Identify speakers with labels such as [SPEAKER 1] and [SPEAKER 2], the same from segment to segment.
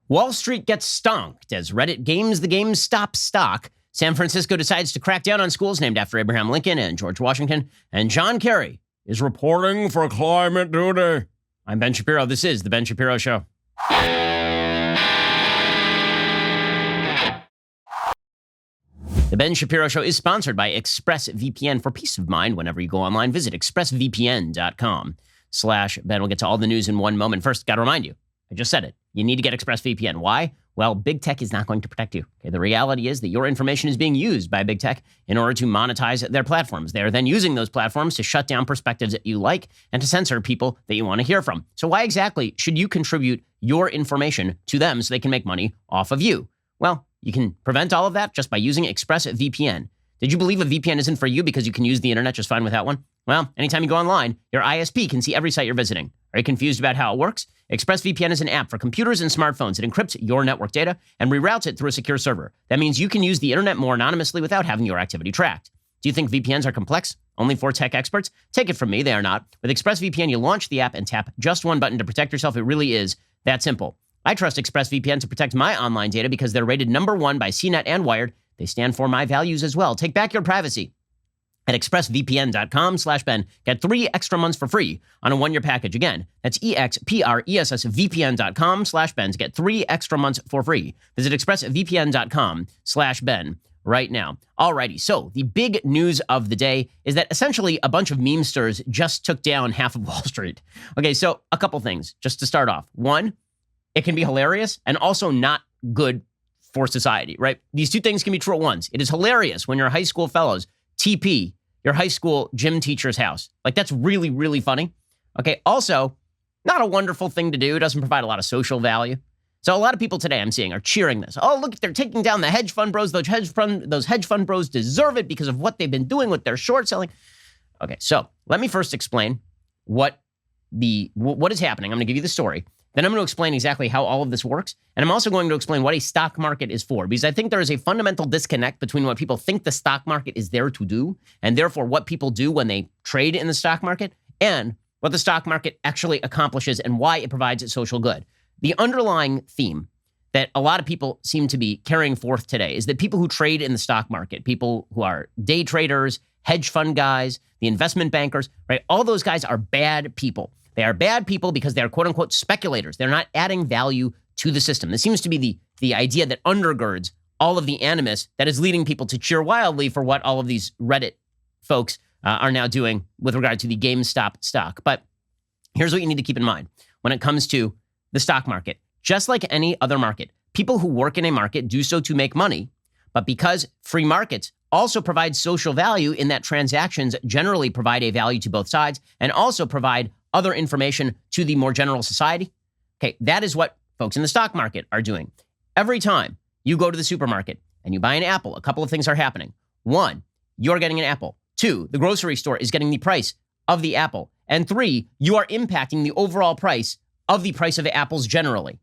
[SPEAKER 1] Wall Street gets stonked as Reddit games the GameStop stock. San Francisco decides to crack down on schools named after Abraham Lincoln and George Washington. And John Kerry is reporting for climate duty. I'm Ben Shapiro. This is The Ben Shapiro Show. The Ben Shapiro Show is sponsored by ExpressVPN. For peace of mind, whenever you go online, visit expressvpn.com/Ben. We'll get to all the news in one moment. First, got to remind you, I just said it. You need to get ExpressVPN. Why? Well, big tech is not going to protect you. Okay, the reality is that your information is being used by big tech in order to monetize their platforms. They're then using those platforms to shut down perspectives that you like and to censor people that you want to hear from. So why exactly should you contribute your information to them so they can make money off of you? Well, you can prevent all of that just by using ExpressVPN. Did you believe a VPN isn't for you because you can use the internet just fine without one? Well, anytime you go online, your ISP can see every site you're visiting. Are you confused about how it works? ExpressVPN is an app for computers and smartphones. It encrypts your network data and reroutes it through a secure server. That means you can use the internet more anonymously without having your activity tracked. Do you think VPNs are complex? Only for tech experts? Take it from me, they are not. With ExpressVPN, you launch the app and tap just one button to protect yourself. It really is that simple. I trust ExpressVPN to protect my online data because they're rated #1 by CNET and Wired. They stand for my values as well. Take back your privacy. At expressvpn.com/Ben, get 3 extra months for free on a 1-year package. Again, that's expressvpn.com/Ben to get 3 extra months for free. Visit expressvpn.com/Ben right now. Alrighty, so the big news of the day is that essentially a bunch of memesters just took down half of Wall Street. Okay, so a couple things just to start off. One, it can be hilarious and also not good for society, right? These two things can be true at once. It is hilarious when your high school fellows TP your high school gym teacher's house. Like, that's really, really funny. Okay, also, not a wonderful thing to do. It doesn't provide a lot of social value. So a lot of people today I'm seeing are cheering this. Oh, look, they're taking down the hedge fund bros. Those hedge fund bros deserve it because of what they've been doing with their short selling. Okay, so let me first explain what is happening. I'm going to give you the story. Then I'm going to explain exactly how all of this works. And I'm also going to explain what a stock market is for, because I think there is a fundamental disconnect between what people think the stock market is there to do, and therefore what people do when they trade in the stock market, and what the stock market actually accomplishes and why it provides its social good. The underlying theme that a lot of people seem to be carrying forth today is that people who trade in the stock market, people who are day traders, hedge fund guys, the investment bankers, right? All those guys are bad people. They are bad people because they are quote unquote speculators. They're not adding value to the system. This seems to be the idea that undergirds all of the animus that is leading people to cheer wildly for what all of these Reddit folks are now doing with regard to the GameStop stock. But here's what you need to keep in mind when it comes to the stock market. Just like any other market, people who work in a market do so to make money. But because free markets also provide social value in that transactions generally provide a value to both sides and also provide other information to the more general society. Okay, that is what folks in the stock market are doing. Every time you go to the supermarket and you buy an apple, a couple of things are happening. 1, you're getting an apple. 2, the grocery store is getting the price of the apple. And 3, you are impacting the overall price of the price of apples generally,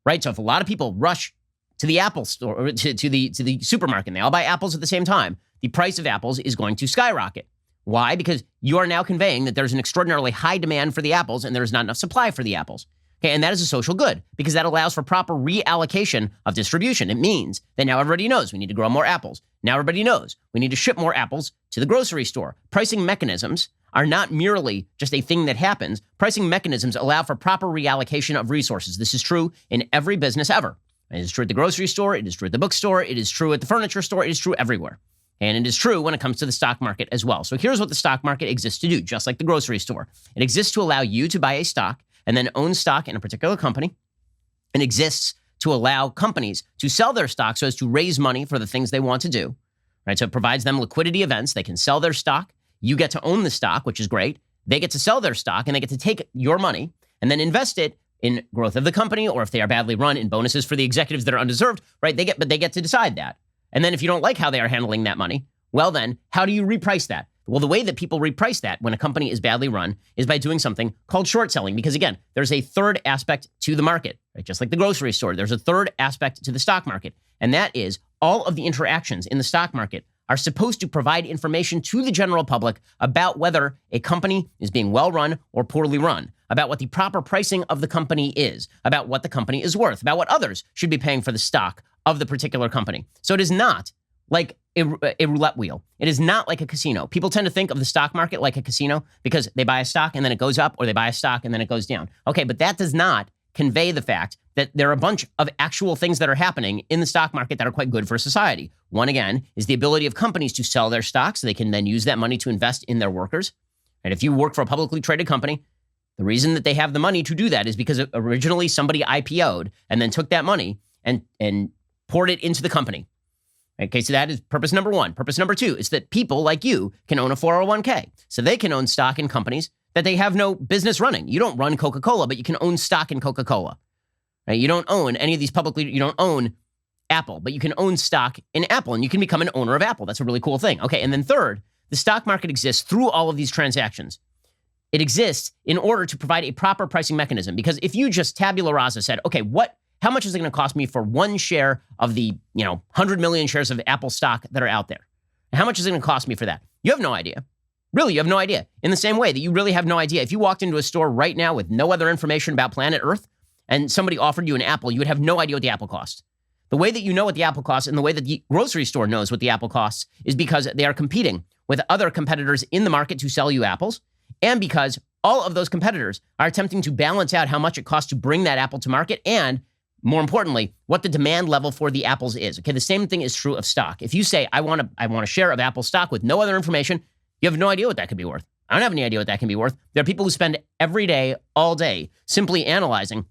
[SPEAKER 1] right? So if a lot of people rush to the Apple store or to the supermarket and they all buy apples at the same time, the price of apples is going to skyrocket. Why? Because you are now conveying that there's an extraordinarily high demand for the apples and there's not enough supply for the apples. Okay, and that is a social good because that allows for proper reallocation of distribution. It means that now everybody knows we need to grow more apples. Now everybody knows we need to ship more apples to the grocery store. Pricing mechanisms are not merely just a thing that happens. Pricing mechanisms allow for proper reallocation of resources. This is true in every business ever. It is true at the grocery store. It is true at the bookstore. It is true at the furniture store. It is true everywhere. And it is true when it comes to the stock market as well. So here's what the stock market exists to do, just like the grocery store. It exists to allow you to buy a stock and then own stock in a particular company. It exists to allow companies to sell their stock so as to raise money for the things they want to do, right? So it provides them liquidity events. They can sell their stock. You get to own the stock, which is great. They get to sell their stock and they get to take your money and then invest it in growth of the company, or if they are badly run, in bonuses for the executives that are undeserved, right? They get to decide that. And then if you don't like how they are handling that money, well then, how do you reprice that? Well, the way that people reprice that when a company is badly run is by doing something called short selling. Because again, there's a third aspect to the market, right? Just like the grocery store, there's a third aspect to the stock market. And that is all of the interactions in the stock market are supposed to provide information to the general public about whether a company is being well run or poorly run, about what the proper pricing of the company is, about what the company is worth, about what others should be paying for the stock of the particular company. So it is not like a roulette wheel. It is not like a casino. People tend to think of the stock market like a casino because they buy a stock and then it goes up, or they buy a stock and then it goes down. Okay, but that does not convey the fact that there are a bunch of actual things that are happening in the stock market that are quite good for society. One, again, is the ability of companies to sell their stocks so they can then use that money to invest in their workers. And if you work for a publicly traded company, the reason that they have the money to do that is because originally somebody IPO'd and then took that money and poured it into the company. Okay, so that is purpose number one. Purpose number two is that people like you can own a 401k. So they can own stock in companies that they have no business running. You don't run Coca-Cola, but you can own stock in Coca-Cola. Right? You don't own any of these you don't own Apple, but you can own stock in Apple, and you can become an owner of Apple. That's a really cool thing. Okay, and then third, the stock market exists through all of these transactions. It exists in order to provide a proper pricing mechanism, because if you just tabula rasa said, okay, how much is it going to cost me for one share of the 100 million shares of Apple stock that are out there? And how much is it going to cost me for that? You have no idea. Really, you have no idea. In the same way that you really have no idea. If you walked into a store right now with no other information about planet Earth and somebody offered you an apple, you would have no idea what the apple costs. The way that you know what the apple costs and the way that the grocery store knows what the apple costs is because they are competing with other competitors in the market to sell you apples, and because all of those competitors are attempting to balance out how much it costs to bring that apple to market, and more importantly, what the demand level for the apples is. Okay, the same thing is true of stock. If you say, I want a share of Apple stock with no other information, you have no idea what that could be worth. I don't have any idea what that can be worth. There are people who spend every day, all day, simply analyzing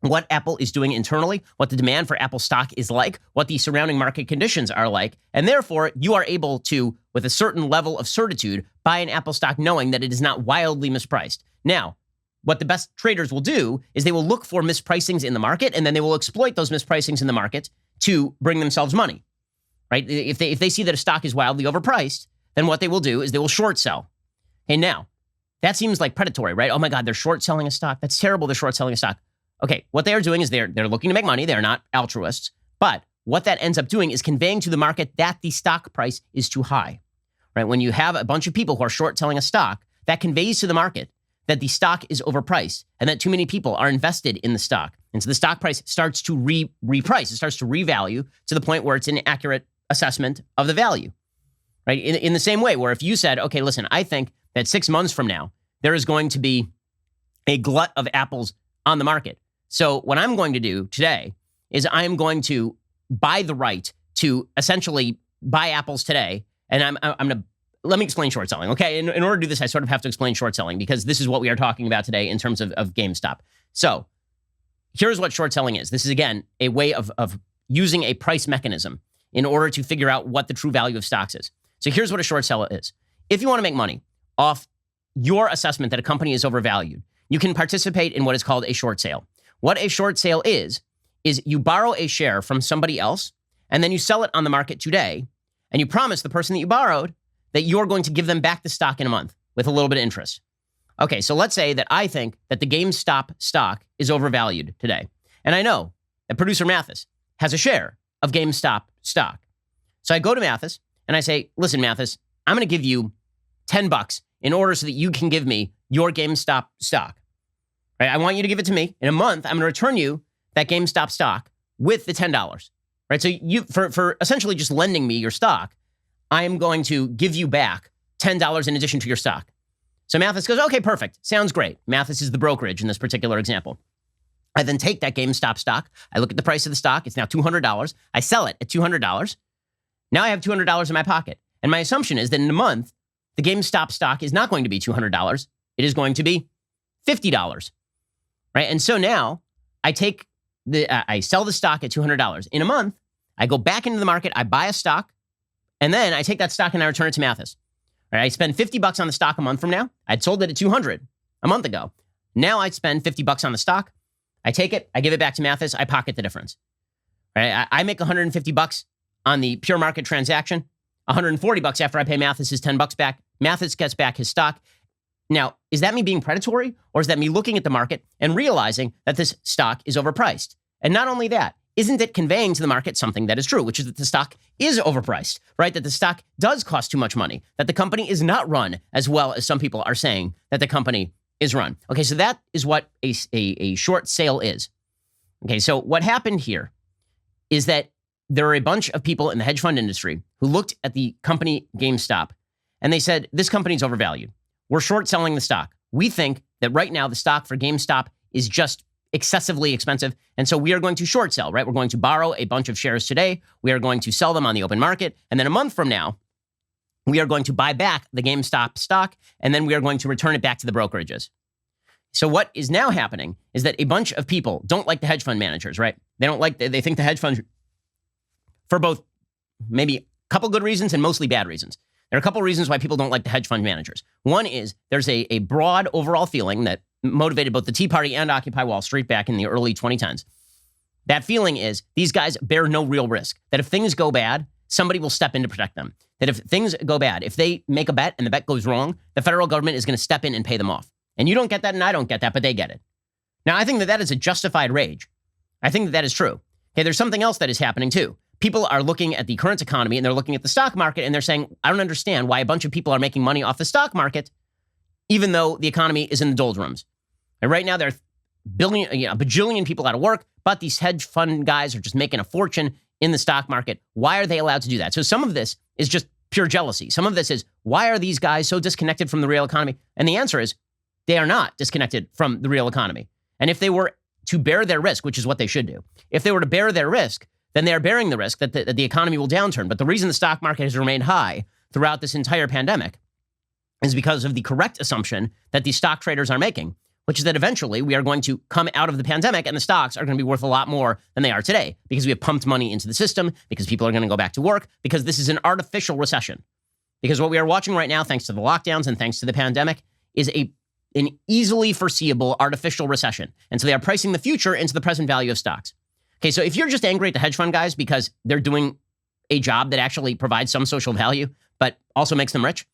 [SPEAKER 1] what Apple is doing internally, what the demand for Apple stock is like, what the surrounding market conditions are like, and therefore you are able to, with a certain level of certitude, buy an Apple stock knowing that it is not wildly mispriced. Now, what the best traders will do is they will look for mispricings in the market, and then they will exploit those mispricings in the market to bring themselves money, right? If they see that a stock is wildly overpriced, then what they will do is they will short sell. Okay, now, that seems like predatory, right? Oh my God, they're short selling a stock. That's terrible, they're short selling a stock. Okay, what they are doing is they're looking to make money. They're not altruists. But what that ends up doing is conveying to the market that the stock price is too high, right? When you have a bunch of people who are short selling a stock, that conveys to the market that the stock is overpriced and that too many people are invested in the stock. And so the stock price starts to reprice. It starts to revalue to the point where it's an accurate assessment of the value, right? In the same way where if you said, okay, listen, I think that 6 months from now, there is going to be a glut of apples on the market. So what I'm going to do today is I'm going to buy the right to essentially buy apples today. And I'm going to, let me explain short selling, okay? In order to do this, I sort of have to explain short selling because this is what we are talking about today in terms of GameStop. So here's what short selling is. This is, again, a way of using a price mechanism in order to figure out what the true value of stocks is. So here's what a short seller is. If you want to make money off your assessment that a company is overvalued, you can participate in what is called a short sale. What a short sale is you borrow a share from somebody else, and then you sell it on the market today, and you promise the person that you borrowed that you're going to give them back the stock in a month with a little bit of interest. Okay, so let's say that I think that the GameStop stock is overvalued today, and I know that producer Mathis has a share of GameStop stock. So I go to Mathis, and I say, listen, Mathis, I'm going to give you $10 in order so that you can give me your GameStop stock. Right? I want you to give it to me. In a month, I'm going to return you that GameStop stock with the $10. Right? So you, for essentially just lending me your stock, I am going to give you back $10 in addition to your stock. So Mathis goes, okay, perfect. Sounds great. Mathis is the brokerage in this particular example. I then take that GameStop stock. I look at the price of the stock. It's now $200. I sell it at $200. Now I have $200 in my pocket. And my assumption is that in a month, the GameStop stock is not going to be $200. It is going to be $50. Right? And so now I sell the stock at $200. In a month, I go back into the market, I buy a stock, and then I take that stock and I return it to Mathis. Right? I spend $50 on the stock a month from now. I'd sold it at $200 a month ago. Now I spend $50 on the stock. I take it, I give it back to Mathis, I pocket the difference. Right? I make $150 on the pure market transaction, $140 after I pay Mathis his $10 back. Mathis gets back his stock. Now, is that me being predatory, or is that me looking at the market and realizing that this stock is overpriced? And not only that, isn't it conveying to the market something that is true, which is that the stock is overpriced, right? That the stock does cost too much money, that the company is not run as well as some people are saying that the company is run. Okay, so that is what a short sale is. Okay, so what happened here is that there are a bunch of people in the hedge fund industry who looked at the company GameStop and they said, this company's overvalued. We're short selling the stock. We think that right now the stock for GameStop is just excessively expensive. And so we are going to short sell, right? We're going to borrow a bunch of shares today. We are going to sell them on the open market. And then a month from now, we are going to buy back the GameStop stock. And then we are going to return it back to the brokerages. So what is now happening is that a bunch of people don't like the hedge fund managers, right? They think the hedge funds, for both maybe a couple good reasons and mostly bad reasons. There are a couple reasons why people don't like the hedge fund managers. One is there's a broad overall feeling that motivated both the Tea Party and Occupy Wall Street back in the early 2010s. That feeling is these guys bear no real risk, that if things go bad, somebody will step in to protect them. That if things go bad, if they make a bet and the bet goes wrong, the federal government is going to step in and pay them off. And you don't get that and I don't get that, but they get it. Now, I think that that is a justified rage. I think that that is true. Okay, there's something else that is happening too. People are looking at the current economy and they're looking at the stock market and they're saying, I don't understand why a bunch of people are making money off the stock market, even though the economy is in the doldrums. And right now, there are a bajillion people out of work, but these hedge fund guys are just making a fortune in the stock market. Why are they allowed to do that? So some of this is just pure jealousy. Some of this is, why are these guys so disconnected from the real economy? And the answer is, they are not disconnected from the real economy. And if they were to bear their risk, which is what they should do, if they were to bear their risk, then they are bearing the risk that the economy will downturn. But the reason the stock market has remained high throughout this entire pandemic is because of the correct assumption that these stock traders are making, which is that eventually we are going to come out of the pandemic and the stocks are going to be worth a lot more than they are today because we have pumped money into the system, because people are going to go back to work, because this is an artificial recession. Because what we are watching right now, thanks to the lockdowns and thanks to the pandemic, is an easily foreseeable artificial recession. And so they are pricing the future into the present value of stocks. Okay, so if you're just angry at the hedge fund guys because they're doing a job that actually provides some social value, but also makes them rich,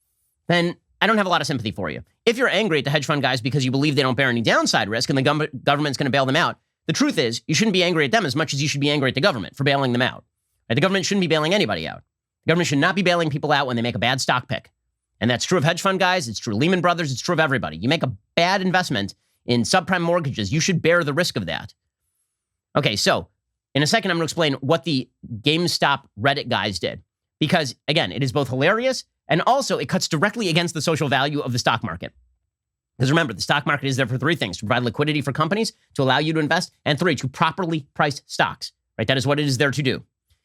[SPEAKER 1] then I don't have a lot of sympathy for you. If you're angry at the hedge fund guys because you believe they don't bear any downside risk and the government's going to bail them out, the truth is you shouldn't be angry at them as much as you should be angry at the government for bailing them out. Right? The government shouldn't be bailing anybody out. The government should not be bailing people out when they make a bad stock pick. And that's true of hedge fund guys. It's true of Lehman Brothers. It's true of everybody. You make a bad investment in subprime mortgages, you should bear the risk of that. Okay, so in a second, I'm going to explain what the GameStop Reddit guys did. Because, again, it is both hilarious and also it cuts directly against the social value of the stock market. Because remember, the stock market is there for three things: to provide liquidity for companies, to allow you to invest, and three, to properly price stocks. Right? That is what it is there to do.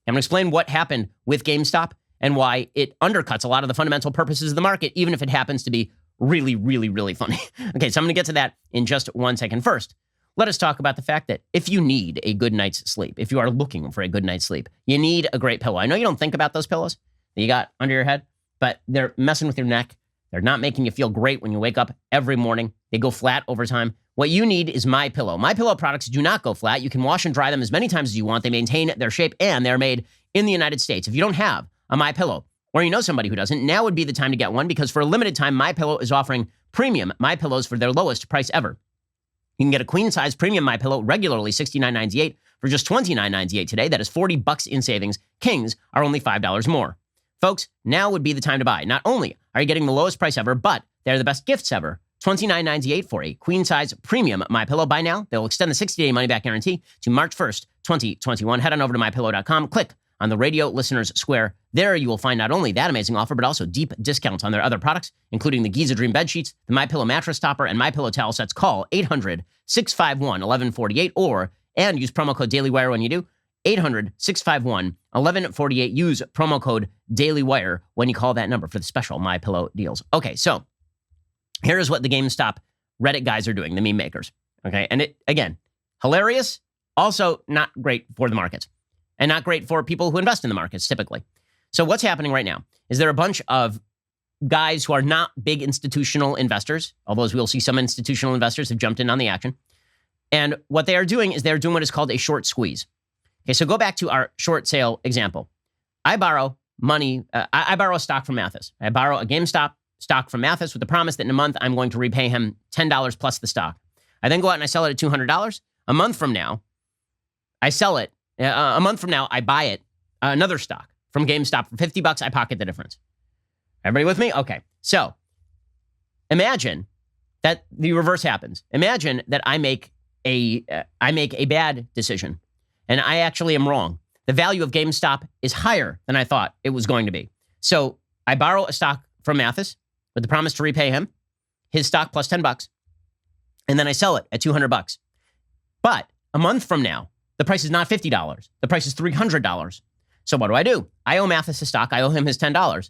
[SPEAKER 1] I'm going to explain what happened with GameStop and why it undercuts a lot of the fundamental purposes of the market, even if it happens to be really, really, really funny. Okay, so I'm going to get to that in just 1 second. First, let us talk about the fact that if you need a good night's sleep, if you are looking for a good night's sleep, you need a great pillow. I know you don't think about those pillows that you got under your head, but they're messing with your neck. They're not making you feel great when you wake up every morning. They go flat over time. What you need is MyPillow. MyPillow products do not go flat. You can wash and dry them as many times as you want. They maintain their shape, and they're made in the United States. If you don't have a MyPillow, or you know somebody who doesn't, now would be the time to get one, because for a limited time, MyPillow is offering premium MyPillows for their lowest price ever. You can get a queen-size premium MyPillow regularly $69.98 for just $29.98 today. That is $40 in savings. Kings are only $5 more. Folks, now would be the time to buy. Not only are you getting the lowest price ever, but they're the best gifts ever. $29.98 for a queen-size premium MyPillow. Buy now. They'll extend the 60-day money-back guarantee to March 1st, 2021. Head on over to MyPillow.com. Click on the Radio Listeners Square. There you will find not only that amazing offer, but also deep discounts on their other products, including the Giza Dream bed sheets, the MyPillow mattress topper, and MyPillow towel sets. Call 800-651-1148 and use promo code DailyWire when you do. 800-651-1148. Use promo code DailyWire when you call that number for the special MyPillow deals. Okay, so here's what the GameStop Reddit guys are doing, the meme makers. Okay, and it, again, hilarious, also not great for the markets, and not great for people who invest in the markets typically. So what's happening right now is there are a bunch of guys who are not big institutional investors, although as we'll see, some institutional investors have jumped in on the action. And what they are doing is they're doing what is called a short squeeze. Okay, so go back to our short sale example. I borrow money, I borrow a stock from Mathis. I borrow a GameStop stock from Mathis with the promise that in a month I'm going to repay him $10 plus the stock. I then go out and I sell it at $200. A month from now, I sell it. A month from now, I buy it, another stock from GameStop for $50. I pocket the difference. Everybody with me? Okay. So imagine that the reverse happens. Imagine that I make a bad decision, and I actually am wrong. The value of GameStop is higher than I thought it was going to be. So I borrow a stock from Mathis with the promise to repay him his stock plus $10, and then I sell it at $200. But a month from now, the price is not $50. The price is $300. So what do? I owe Mathis a stock. I owe him his $10.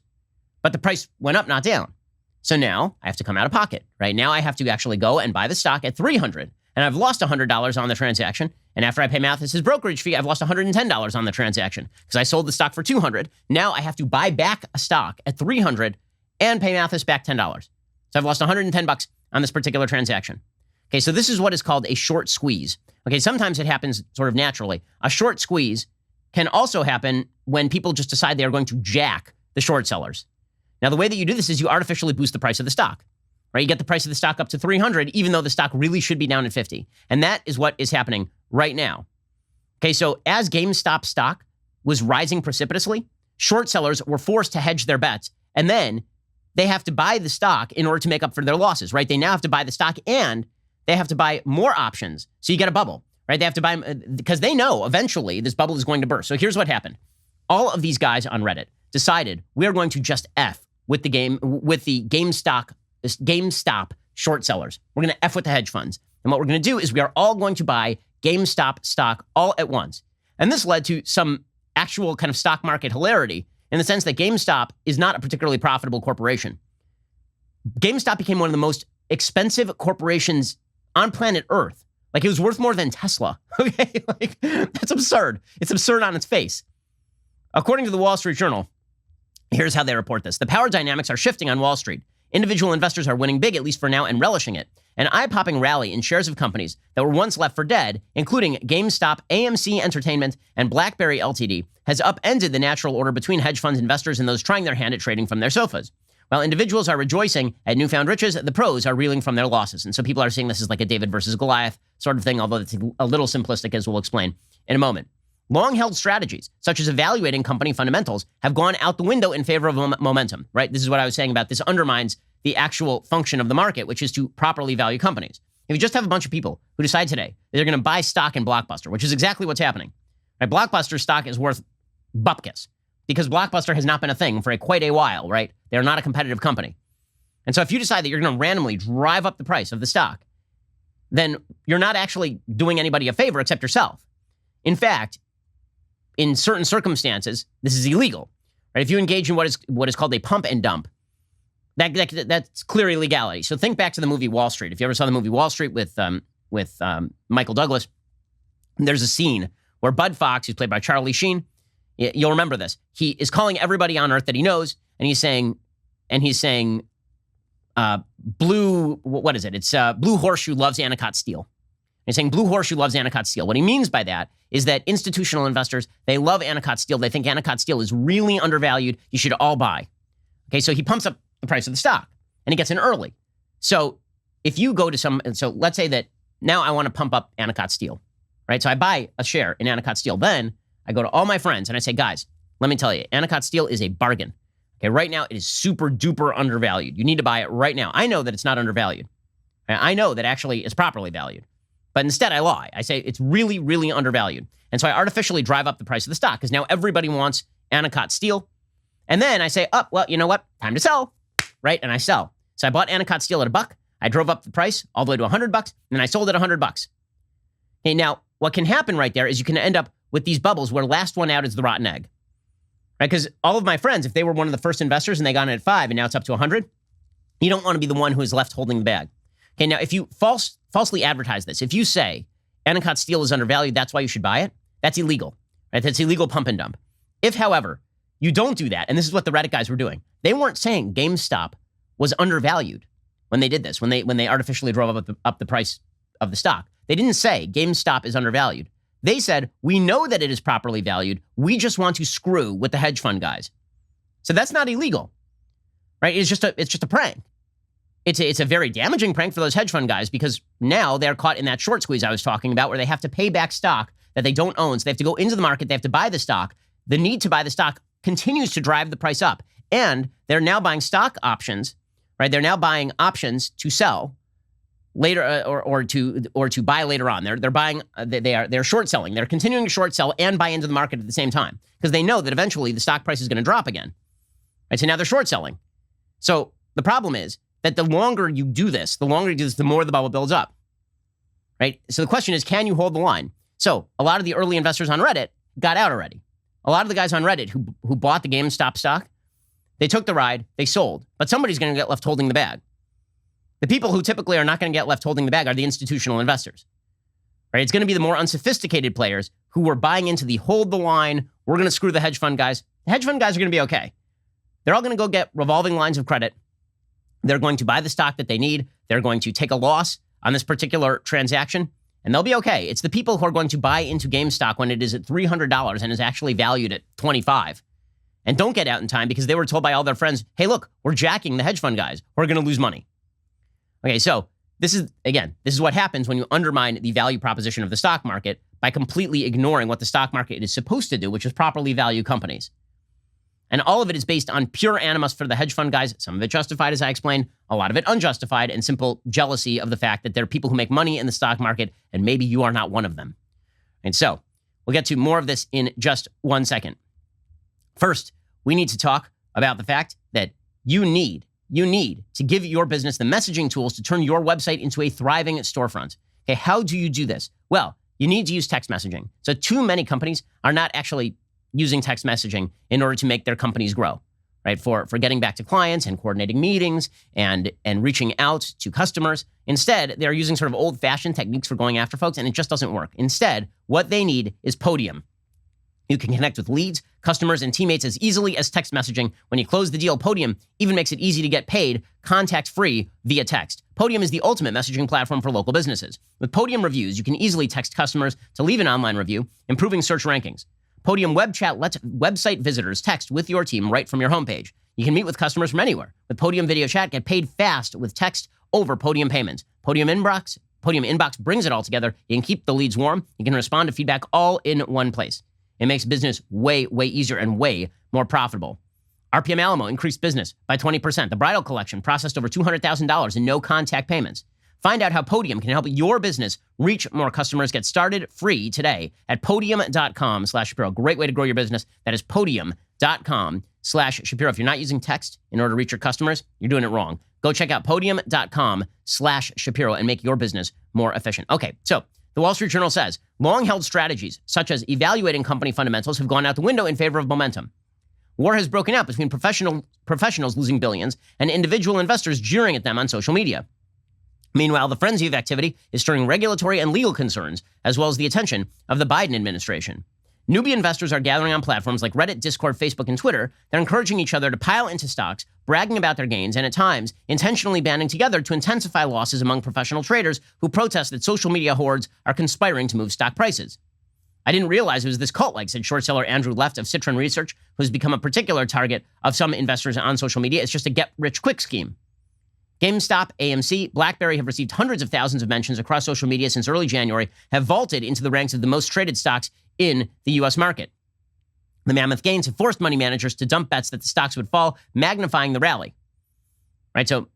[SPEAKER 1] But the price went up, not down. So now I have to come out of pocket, right? Now I have to actually go and buy the stock at $300. And I've lost $100 on the transaction. And after I pay Mathis his brokerage fee, I've lost $110 on the transaction because I sold the stock for $200. Now I have to buy back a stock at $300 and pay Mathis back $10. So I've lost $110 on this particular transaction. Okay, so this is what is called a short squeeze. Okay, sometimes it happens sort of naturally. A short squeeze can also happen when people just decide they are going to jack the short sellers. Now, the way that you do this is you artificially boost the price of the stock, right? You get the price of the stock up to 300, even though the stock really should be down at 50. And that is what is happening right now. Okay, so as GameStop stock was rising precipitously, short sellers were forced to hedge their bets, and then they have to buy the stock in order to make up for their losses, right? They now have to buy the stock and they have to buy more options. So you get a bubble, right? They have to buy, because they know eventually this bubble is going to burst. So here's what happened. All of these guys on Reddit decided we are going to just F with the GameStop short sellers. We're going to F with the hedge funds. And what we're going to do is we are all going to buy GameStop stock all at once. And this led to some actual kind of stock market hilarity in the sense that GameStop is not a particularly profitable corporation. GameStop became one of the most expensive corporations on planet Earth. Like, it was worth more than Tesla. Okay, like, that's absurd. It's absurd on its face. According to the Wall Street Journal, here's how they report this. The power dynamics are shifting on Wall Street. Individual investors are winning big, at least for now, and relishing it. An eye-popping rally in shares of companies that were once left for dead, including GameStop, AMC Entertainment, and BlackBerry Ltd., has upended the natural order between hedge funds investors and those trying their hand at trading from their sofas. While individuals are rejoicing at newfound riches, the pros are reeling from their losses. And so people are seeing this as like a David versus Goliath sort of thing, although it's a little simplistic, as we'll explain in a moment. Long-held strategies, such as evaluating company fundamentals, have gone out the window in favor of momentum, right? This is what I was saying about this undermines the actual function of the market, which is to properly value companies. If you just have a bunch of people who decide today that they're going to buy stock in Blockbuster, which is exactly what's happening, right? Blockbuster stock is worth bupkis because Blockbuster has not been a thing for quite a while, right? They're not a competitive company. And so if you decide that you're going to randomly drive up the price of the stock, then you're not actually doing anybody a favor except yourself. In fact, in certain circumstances, this is illegal, right? If you engage in what is called a pump and dump, that's clear illegality. So think back to the movie Wall Street. If you ever saw the movie Wall Street with Michael Douglas, there's a scene where Bud Fox, who's played by Charlie Sheen, you'll remember this. He is calling everybody on Earth that he knows, and he's saying, blue, what is it? It's Blue Horseshoe loves Anacott Steel. He's saying Blue Horseshoe loves Anacott Steel. What he means by that is that institutional investors, they love Anacott Steel. They think Anacott Steel is really undervalued. You should all buy. Okay, so he pumps up the price of the stock, and he gets in early. So if you go to so let's say that now I want to pump up Anacott Steel, right? So I buy a share in Anacott Steel. Then I go to all my friends and I say, guys, let me tell you, Anacott Steel is a bargain. Okay, right now it is super duper undervalued. You need to buy it right now. I know that it's not undervalued. I know that actually it's properly valued. But instead I lie. I say it's really, really undervalued. And so I artificially drive up the price of the stock because now everybody wants Anacott Steel. And then I say, oh, well, you know what? Time to sell, right? And I sell. So I bought Anacott Steel at $1. I drove up the price all the way to $100, and then I sold at $100. Okay, now what can happen right there is you can end up with these bubbles where last one out is the rotten egg, right? Because all of my friends, if they were one of the first investors and they got in at 5 and now it's up to 100, you don't want to be the one who is left holding the bag. Okay, now if you falsely advertise this, if you say Anacott Steel is undervalued, that's why you should buy it, that's illegal, right? That's illegal pump and dump. If, however, you don't do that, and this is what the Reddit guys were doing, they weren't saying GameStop was undervalued when they did this, when they artificially drove up the price of the stock. They didn't say GameStop is undervalued. They said, we know that it is properly valued. We just want to screw with the hedge fund guys. So that's not illegal, right? It's just a prank. It's a very damaging prank for those hedge fund guys because now they're caught in that short squeeze I was talking about where they have to pay back stock that they don't own. So they have to go into the market. They have to buy the stock. The need to buy the stock continues to drive the price up. And they're now buying stock options, right? They're now buying options to sell later or to buy later on. They're buying. They're short selling. They're continuing to short sell and buy into the market at the same time because they know that eventually the stock price is going to drop again. Right? So now they're short selling. So the problem is that the longer you do this, the more the bubble builds up. Right? So the question is, can you hold the line? So a lot of the early investors on Reddit got out already. A lot of the guys on Reddit who bought the GameStop stock, they took the ride, they sold, but somebody's going to get left holding the bag. The people who typically are not going to get left holding the bag are the institutional investors. Right? It's going to be the more unsophisticated players who are buying into the hold the line, we're going to screw the hedge fund guys. The hedge fund guys are going to be okay. They're all going to go get revolving lines of credit. They're going to buy the stock that they need. They're going to take a loss on this particular transaction, and they'll be okay. It's the people who are going to buy into GameStop when it is at $300 and is actually valued at $25 and don't get out in time because they were told by all their friends, hey, look, we're jacking the hedge fund guys. We're going to lose money. Okay, so this is what happens when you undermine the value proposition of the stock market by completely ignoring what the stock market is supposed to do, which is properly value companies. And all of it is based on pure animus for the hedge fund guys, some of it justified, as I explained, a lot of it unjustified, and simple jealousy of the fact that there are people who make money in the stock market, and maybe you are not one of them. And so we'll get to more of this in just 1 second. First, we need to talk about the fact that you need to give your business the messaging tools to turn your website into a thriving storefront. Okay, how do you do this? Well, you need to use text messaging. So too many companies are not actually using text messaging in order to make their companies grow, right? For getting back to clients and coordinating meetings and reaching out to customers. Instead, they're using sort of old-fashioned techniques for going after folks, and it just doesn't work. Instead, what they need is Podium. You can connect with leads, customers, and teammates as easily as text messaging. When you close the deal, Podium even makes it easy to get paid contact-free via text. Podium is the ultimate messaging platform for local businesses. With Podium Reviews, you can easily text customers to leave an online review, improving search rankings. Podium Web Chat lets website visitors text with your team right from your homepage. You can meet with customers from anywhere. With Podium Video Chat, get paid fast with text over Podium payments. Podium Inbox brings it all together. You can keep the leads warm. You can respond to feedback all in one place. It makes business way, way easier and way more profitable. RPM Alamo increased business by 20%. The Bridal Collection processed over $200,000 in no-contact payments. Find out how Podium can help your business reach more customers. Get started free today at podium.com/Shapiro. Great way to grow your business. That is podium.com/Shapiro. If you're not using text in order to reach your customers, you're doing it wrong. Go check out podium.com/Shapiro and make your business more efficient. Okay, so the Wall Street Journal says, long-held strategies such as evaluating company fundamentals have gone out the window in favor of momentum. War has broken out between professionals losing billions and individual investors jeering at them on social media. Meanwhile, the frenzy of activity is stirring regulatory and legal concerns, as well as the attention of the Biden administration. Newbie investors are gathering on platforms like Reddit, Discord, Facebook, and Twitter. They're encouraging each other to pile into stocks, bragging about their gains, and at times intentionally banding together to intensify losses among professional traders who protest that social media hordes are conspiring to move stock prices. I didn't realize it was this cult-like, said short seller Andrew Left of Citron Research, who's become a particular target of some investors on social media. It's just a get-rich-quick scheme. GameStop, AMC, BlackBerry have received hundreds of thousands of mentions across social media since early January, have vaulted into the ranks of the most traded stocks in the U.S. market. The mammoth gains have forced money managers to dump bets that the stocks would fall, magnifying the rally. Right, so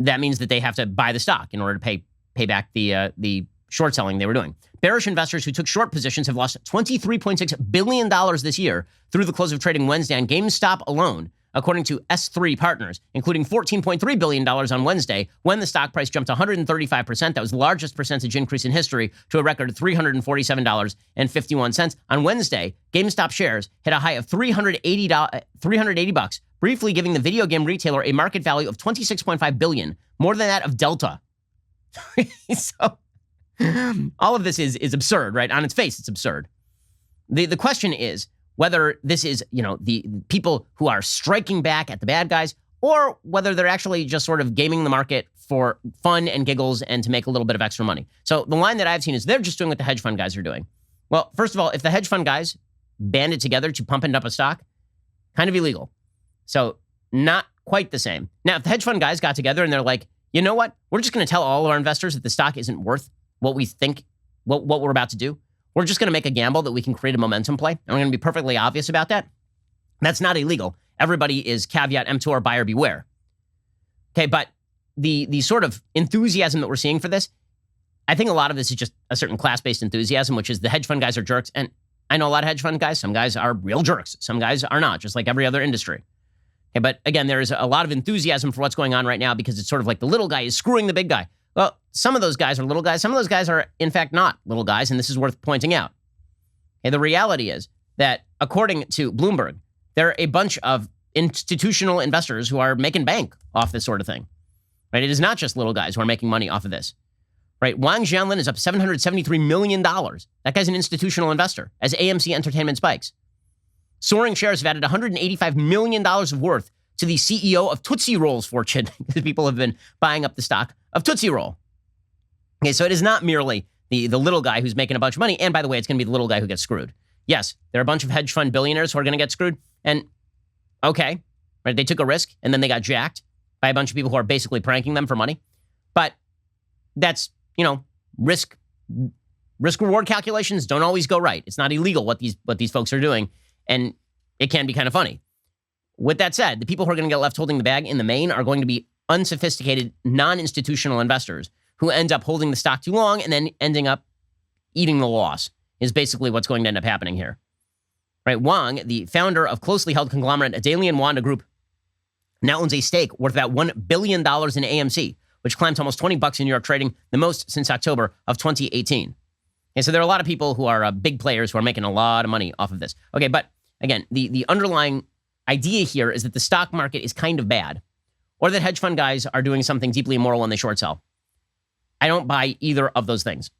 [SPEAKER 1] that means that they have to buy the stock in order to pay back the short selling they were doing. Bearish investors who took short positions have lost $23.6 billion this year through the close of trading Wednesday on GameStop alone, according to S3 Partners, including $14.3 billion on Wednesday when the stock price jumped 135%. That was the largest percentage increase in history to a record of $347.51. On Wednesday, GameStop shares hit a high of $380, briefly giving the video game retailer a market value of $26.5 billion, more than that of Delta. So all of this is absurd, right? On its face, it's absurd. The question is whether this is, the people who are striking back at the bad guys, or whether they're actually just sort of gaming the market for fun and giggles and to make a little bit of extra money. So the line that I've seen is they're just doing what the hedge fund guys are doing. Well, first of all, if the hedge fund guys banded together to pump and dump a stock, kind of illegal. So not quite the same. Now, if the hedge fund guys got together and they're like, you know what? We're just going to tell all our investors that the stock isn't worth what we think, what we're about to do. We're just going to make a gamble that we can create a momentum play. And we're going to be perfectly obvious about that. That's not illegal. Everybody is caveat emptor, buyer beware. Okay, but the sort of enthusiasm that we're seeing for this, I think a lot of this is just a certain class-based enthusiasm, which is the hedge fund guys are jerks. And I know a lot of hedge fund guys. Some guys are real jerks. Some guys are not, just like every other industry. Okay, but again, there is a lot of enthusiasm for what's going on right now because it's sort of like the little guy is screwing the big guy. Well, some of those guys are little guys. Some of those guys are, in fact, not little guys, and this is worth pointing out. Okay, the reality is that, according to Bloomberg, there are a bunch of institutional investors who are making bank off this sort of thing. Right? It is not just little guys who are making money off of this. Right? Wang Jianlin is up $773 million. That guy's an institutional investor as AMC Entertainment spikes. Soaring shares have added $185 million of worth to the CEO of Tootsie Roll's fortune because people have been buying up the stock of Tootsie Roll. Okay, so it is not merely the little guy who's making a bunch of money. And by the way, it's going to be the little guy who gets screwed. Yes, there are a bunch of hedge fund billionaires who are going to get screwed. And okay, right, they took a risk and then they got jacked by a bunch of people who are basically pranking them for money. But that's, risk reward calculations don't always go right. It's not illegal what these folks are doing. And it can be kind of funny. With that said, the people who are going to get left holding the bag in the main are going to be unsophisticated, non-institutional investors who end up holding the stock too long and then ending up eating the loss is basically what's going to end up happening here. Right? Wang, the founder of closely held conglomerate Adalian Wanda Group, now owns a stake worth about $1 billion in AMC, which climbed to almost $20 in New York trading, the most since October of 2018. And so there are a lot of people who are big players who are making a lot of money off of this. Okay, but again, the underlying idea here is that the stock market is kind of bad, or that hedge fund guys are doing something deeply immoral when they short sell. I don't buy either of those things.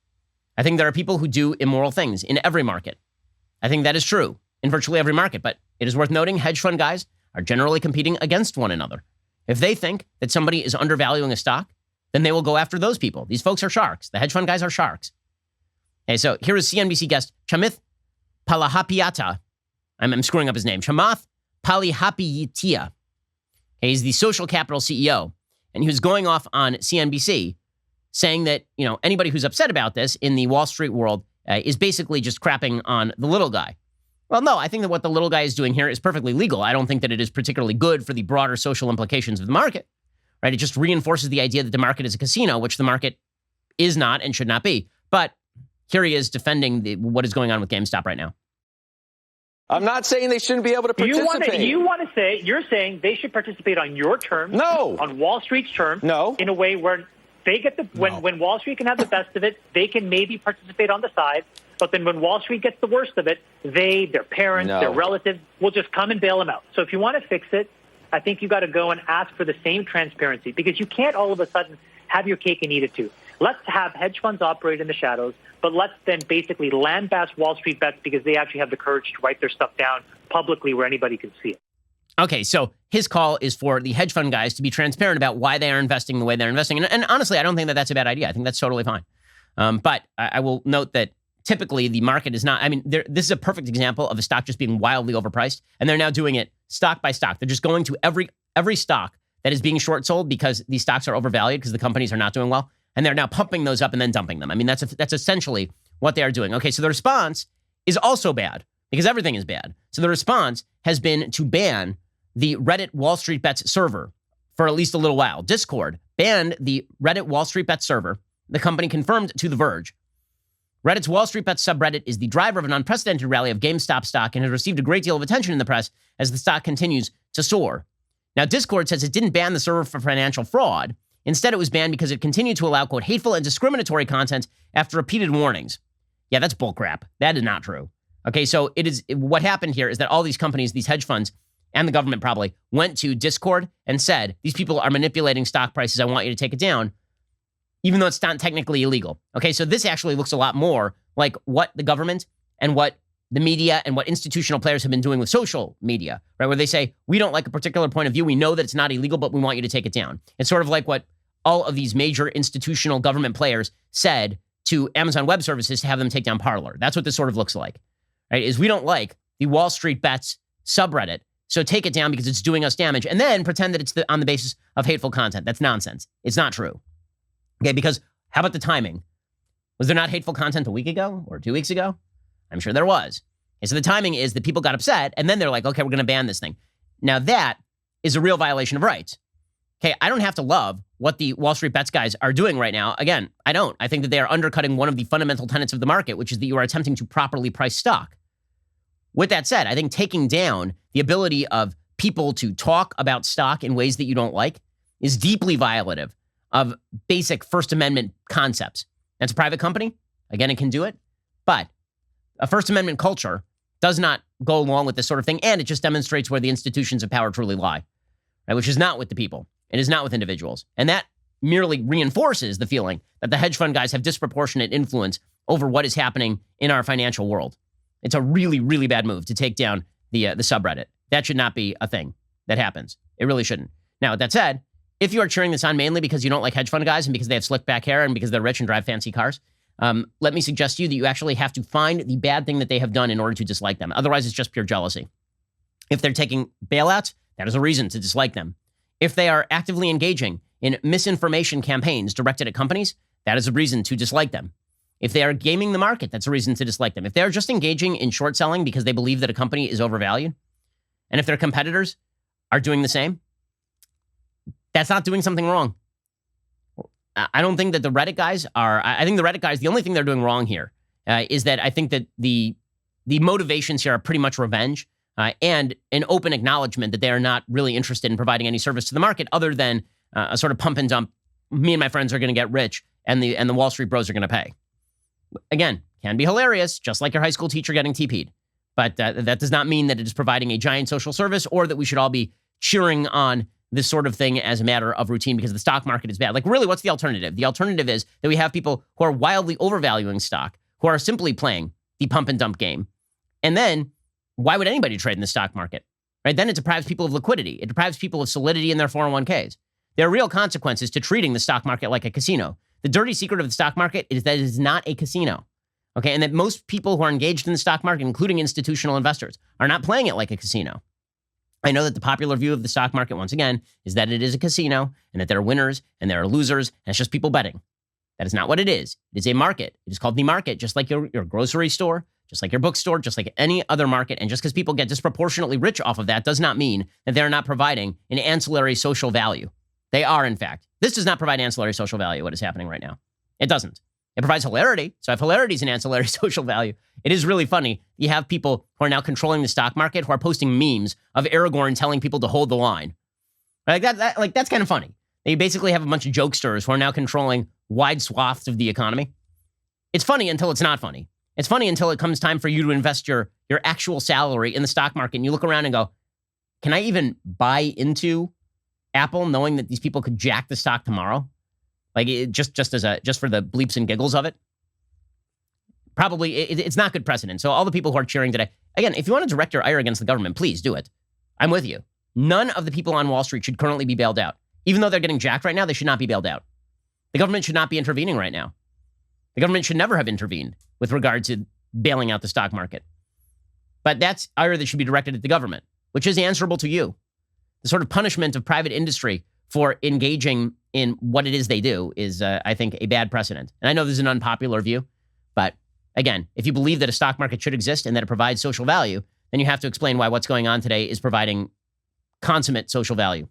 [SPEAKER 1] I think there are people who do immoral things in every market. I think that is true in virtually every market, but it is worth noting hedge fund guys are generally competing against one another. If they think that somebody is undervaluing a stock, then they will go after those people. These folks are sharks. The hedge fund guys are sharks. Okay, so here is CNBC guest Chamath Palihapitiya. I'm screwing up his name. Chamath Palihapitiya. Okay, he's the Social Capital CEO, and he was going off on CNBC saying that, anybody who's upset about this in the Wall Street world is basically just crapping on the little guy. Well, no, I think that what the little guy is doing here is perfectly legal. I don't think that it is particularly good for the broader social implications of the market, right? It just reinforces the idea that the market is a casino, which the market is not and should not be. But here he is defending what is going on with GameStop right now.
[SPEAKER 2] I'm not saying they shouldn't be able to participate.
[SPEAKER 3] You're saying they should participate on your terms.
[SPEAKER 2] No.
[SPEAKER 3] On Wall Street's terms.
[SPEAKER 2] No.
[SPEAKER 3] In a way where they get when Wall Street can have the best of it, they can maybe participate on the side. But then when Wall Street gets the worst of it, their parents, their relatives will just come and bail them out. So if you want to fix it, I think you got to go and ask for the same transparency, because you can't all of a sudden have your cake and eat it too. Let's have hedge funds operate in the shadows, but let's then basically lambast Wall Street bets because they actually have the courage to write their stuff down publicly where anybody can see it.
[SPEAKER 1] Okay, so his call is for the hedge fund guys to be transparent about why they are investing the way they're investing. And honestly, I don't think that that's a bad idea. I think that's totally fine. But I will note that typically the market is not, this is a perfect example of a stock just being wildly overpriced. And they're now doing it stock by stock. They're just going to every stock that is being short sold because these stocks are overvalued because the companies are not doing well. And they're now pumping those up and then dumping them. That's essentially what they are doing. Okay, so the response is also bad because everything is bad. So the response has been to ban the Reddit Wall Street Bets server for at least a little while. Discord banned the Reddit Wall Street Bets server. The company confirmed to The Verge. Reddit's Wall Street Bets subreddit is the driver of an unprecedented rally of GameStop stock and has received a great deal of attention in the press as the stock continues to soar. Now, Discord says it didn't ban the server for financial fraud. Instead, it was banned because it continued to allow, quote, hateful and discriminatory content after repeated warnings. Yeah, that's bullcrap. That is not true. Okay, so what happened here is that all these companies, these hedge funds, and the government probably went to Discord and said, these people are manipulating stock prices. I want you to take it down, even though it's not technically illegal. Okay, so this actually looks a lot more like what the government and what the media and what institutional players have been doing with social media, right? Where they say, we don't like a particular point of view. We know that it's not illegal, but we want you to take it down. It's sort of like what all of these major institutional government players said to Amazon Web Services to have them take down Parler. That's what this sort of looks like, right? Is we don't like the Wall Street Bets subreddit, so take it down because it's doing us damage, and then pretend that it's on the basis of hateful content. That's nonsense. It's not true. Okay, because how about the timing? Was there not hateful content a week ago or 2 weeks ago? I'm sure there was. And so the timing is that people got upset, and then they're like, okay, we're going to ban this thing. Now that is a real violation of rights. Okay, I don't have to love what the Wall Street Bets guys are doing right now. Again, I don't. I think that they are undercutting one of the fundamental tenets of the market, which is that you are attempting to properly price stock. With that said, I think taking down the ability of people to talk about stock in ways that you don't like is deeply violative of basic First Amendment concepts. That's a private company. Again, it can do it. But a First Amendment culture does not go along with this sort of thing, and it just demonstrates where the institutions of power truly lie, right? Which is not with the people. It is not with individuals. And that merely reinforces the feeling that the hedge fund guys have disproportionate influence over what is happening in our financial world. It's a really, really bad move to take down the subreddit. That should not be a thing that happens. It really shouldn't. Now, with that said, if you are cheering this on mainly because you don't like hedge fund guys and because they have slick back hair and because they're rich and drive fancy cars, let me suggest to you that you actually have to find the bad thing that they have done in order to dislike them. Otherwise, it's just pure jealousy. If they're taking bailouts, that is a reason to dislike them. If they are actively engaging in misinformation campaigns directed at companies, that is a reason to dislike them. If they are gaming the market, that's a reason to dislike them. If they're just engaging in short selling because they believe that a company is overvalued, and if their competitors are doing the same, that's not doing something wrong. I don't think that the Reddit guys are, I think the Reddit guys, the only thing they're doing wrong here is that I think that the motivations here are pretty much revenge and an open acknowledgement that they are not really interested in providing any service to the market other than a sort of pump and dump. Me and my friends are going to get rich and the Wall Street bros are going to pay. Again, can be hilarious, just like your high school teacher getting TP'd. But that does not mean that it is providing a giant social service or that we should all be cheering on this sort of thing as a matter of routine because the stock market is bad. Like, really, what's the alternative? The alternative is that we have people who are wildly overvaluing stock, who are simply playing the pump and dump game. And then, why would anybody trade in the stock market? Right? Then it deprives people of liquidity. It deprives people of solidity in their 401ks. There are real consequences to treating the stock market like a casino. The dirty secret of the stock market is that it is not a casino. Okay, and that most people who are engaged in the stock market, including institutional investors, are not playing it like a casino. I know that the popular view of the stock market, once again, is that it is a casino and that there are winners and there are losers, and it's just people betting. That is not what it is. It is a market. It is called the market, just like your grocery store, just like your bookstore, just like any other market. And just because people get disproportionately rich off of that does not mean that they're not providing an ancillary social value. They are, in fact. This does not provide ancillary social value, what is happening right now. It doesn't. It provides hilarity. So if hilarity is an ancillary social value, it is really funny. You have people who are now controlling the stock market who are posting memes of Aragorn telling people to hold the line. Like that's kind of funny. They basically have a bunch of jokesters who are now controlling wide swaths of the economy. It's funny until it's not funny. It's funny until it comes time for you to invest your actual salary in the stock market and you look around and go, can I even buy into Apple knowing that these people could jack the stock tomorrow? Like just for the bleeps and giggles of it. Probably it's not good precedent. So all the people who are cheering today, again, if you want to direct your ire against the government, please do it. I'm with you. None of the people on Wall Street should currently be bailed out. Even though they're getting jacked right now, they should not be bailed out. The government should not be intervening right now. The government should never have intervened with regard to bailing out the stock market. But that's ire that should be directed at the government, which is answerable to you. The sort of punishment of private industry for engaging in what it is they do is, I think, a bad precedent. And I know this is an unpopular view, but again, if you believe that a stock market should exist and that it provides social value, then you have to explain why what's going on today is providing consummate social value.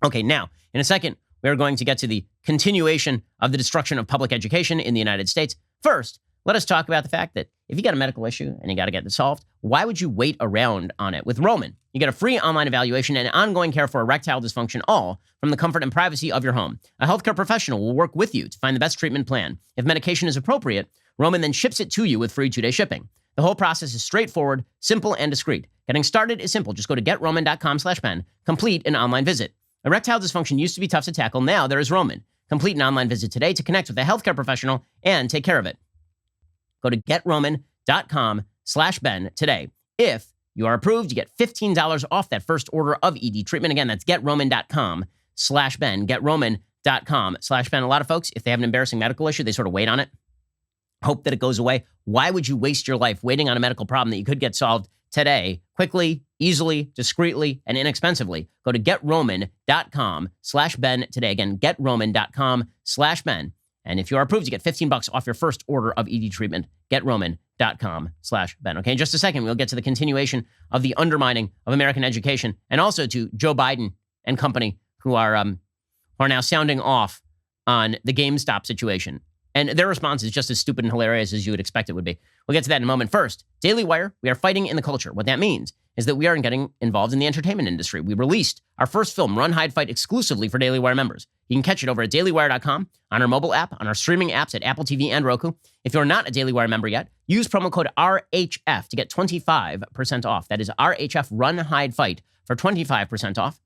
[SPEAKER 1] Okay, now, in a second, we're going to get to the continuation of the destruction of public education in the United States. First, let us talk about the fact that if you got a medical issue and you got to get it solved, why would you wait around on it? With Roman, you get a free online evaluation and ongoing care for erectile dysfunction, all from the comfort and privacy of your home. A healthcare professional will work with you to find the best treatment plan. If medication is appropriate, Roman then ships it to you with free 2-day shipping. The whole process is straightforward, simple, and discreet. Getting started is simple. Just go to GetRoman.com/Ben. Complete an online visit. Erectile dysfunction used to be tough to tackle. Now there is Roman. Complete an online visit today to connect with a healthcare professional and take care of it. Go to GetRoman.com/Ben today. If you are approved, you get $15 off that first order of ED treatment. Again, that's GetRoman.com/Ben. GetRoman.com/Ben. A lot of folks, if they have an embarrassing medical issue, they sort of wait on it, hope that it goes away. Why would you waste your life waiting on a medical problem that you could get solved today, quickly, easily, discreetly, and inexpensively? Go to GetRoman.com/Ben today. Again, GetRoman.com/Ben. And if you are approved, you get $15 off your first order of ED treatment. GetRoman.com/Ben. Okay, in just a second, we'll get to the continuation of the undermining of American education and also to Joe Biden and company who are who are now sounding off on the GameStop situation. And their response is just as stupid and hilarious as you would expect it would be. We'll get to that in a moment. First, Daily Wire, we are fighting in the culture. What that means is that we are getting involved in the entertainment industry. We released our first film, Run, Hide, Fight, exclusively for Daily Wire members. You can catch it over at dailywire.com, on our mobile app, on our streaming apps at Apple TV and Roku. If you're not a Daily Wire member yet, use promo code RHF to get 25% off. That is RHF Run, Hide, Fight for 25% off.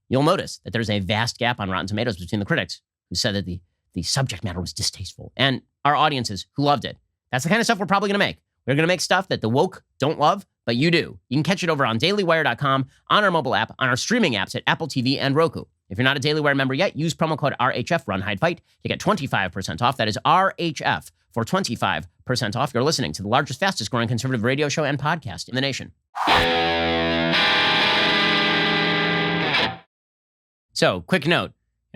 [SPEAKER 1] You'll notice that there's a vast gap on Rotten Tomatoes between the critics who said that the subject matter was distasteful and our audiences who loved it. That's the kind of stuff we're probably going to make. We're going to make stuff that the woke don't love, but you do. You can catch it over on dailywire.com, on our mobile app, on our streaming apps at Apple TV and Roku. If you're not a Daily Wire member yet, use promo code RHF Run, Hide, Fight to get 25% off. That is RHF for 25% off. You're listening to the largest, fastest growing conservative radio show and podcast in the nation. So, quick note,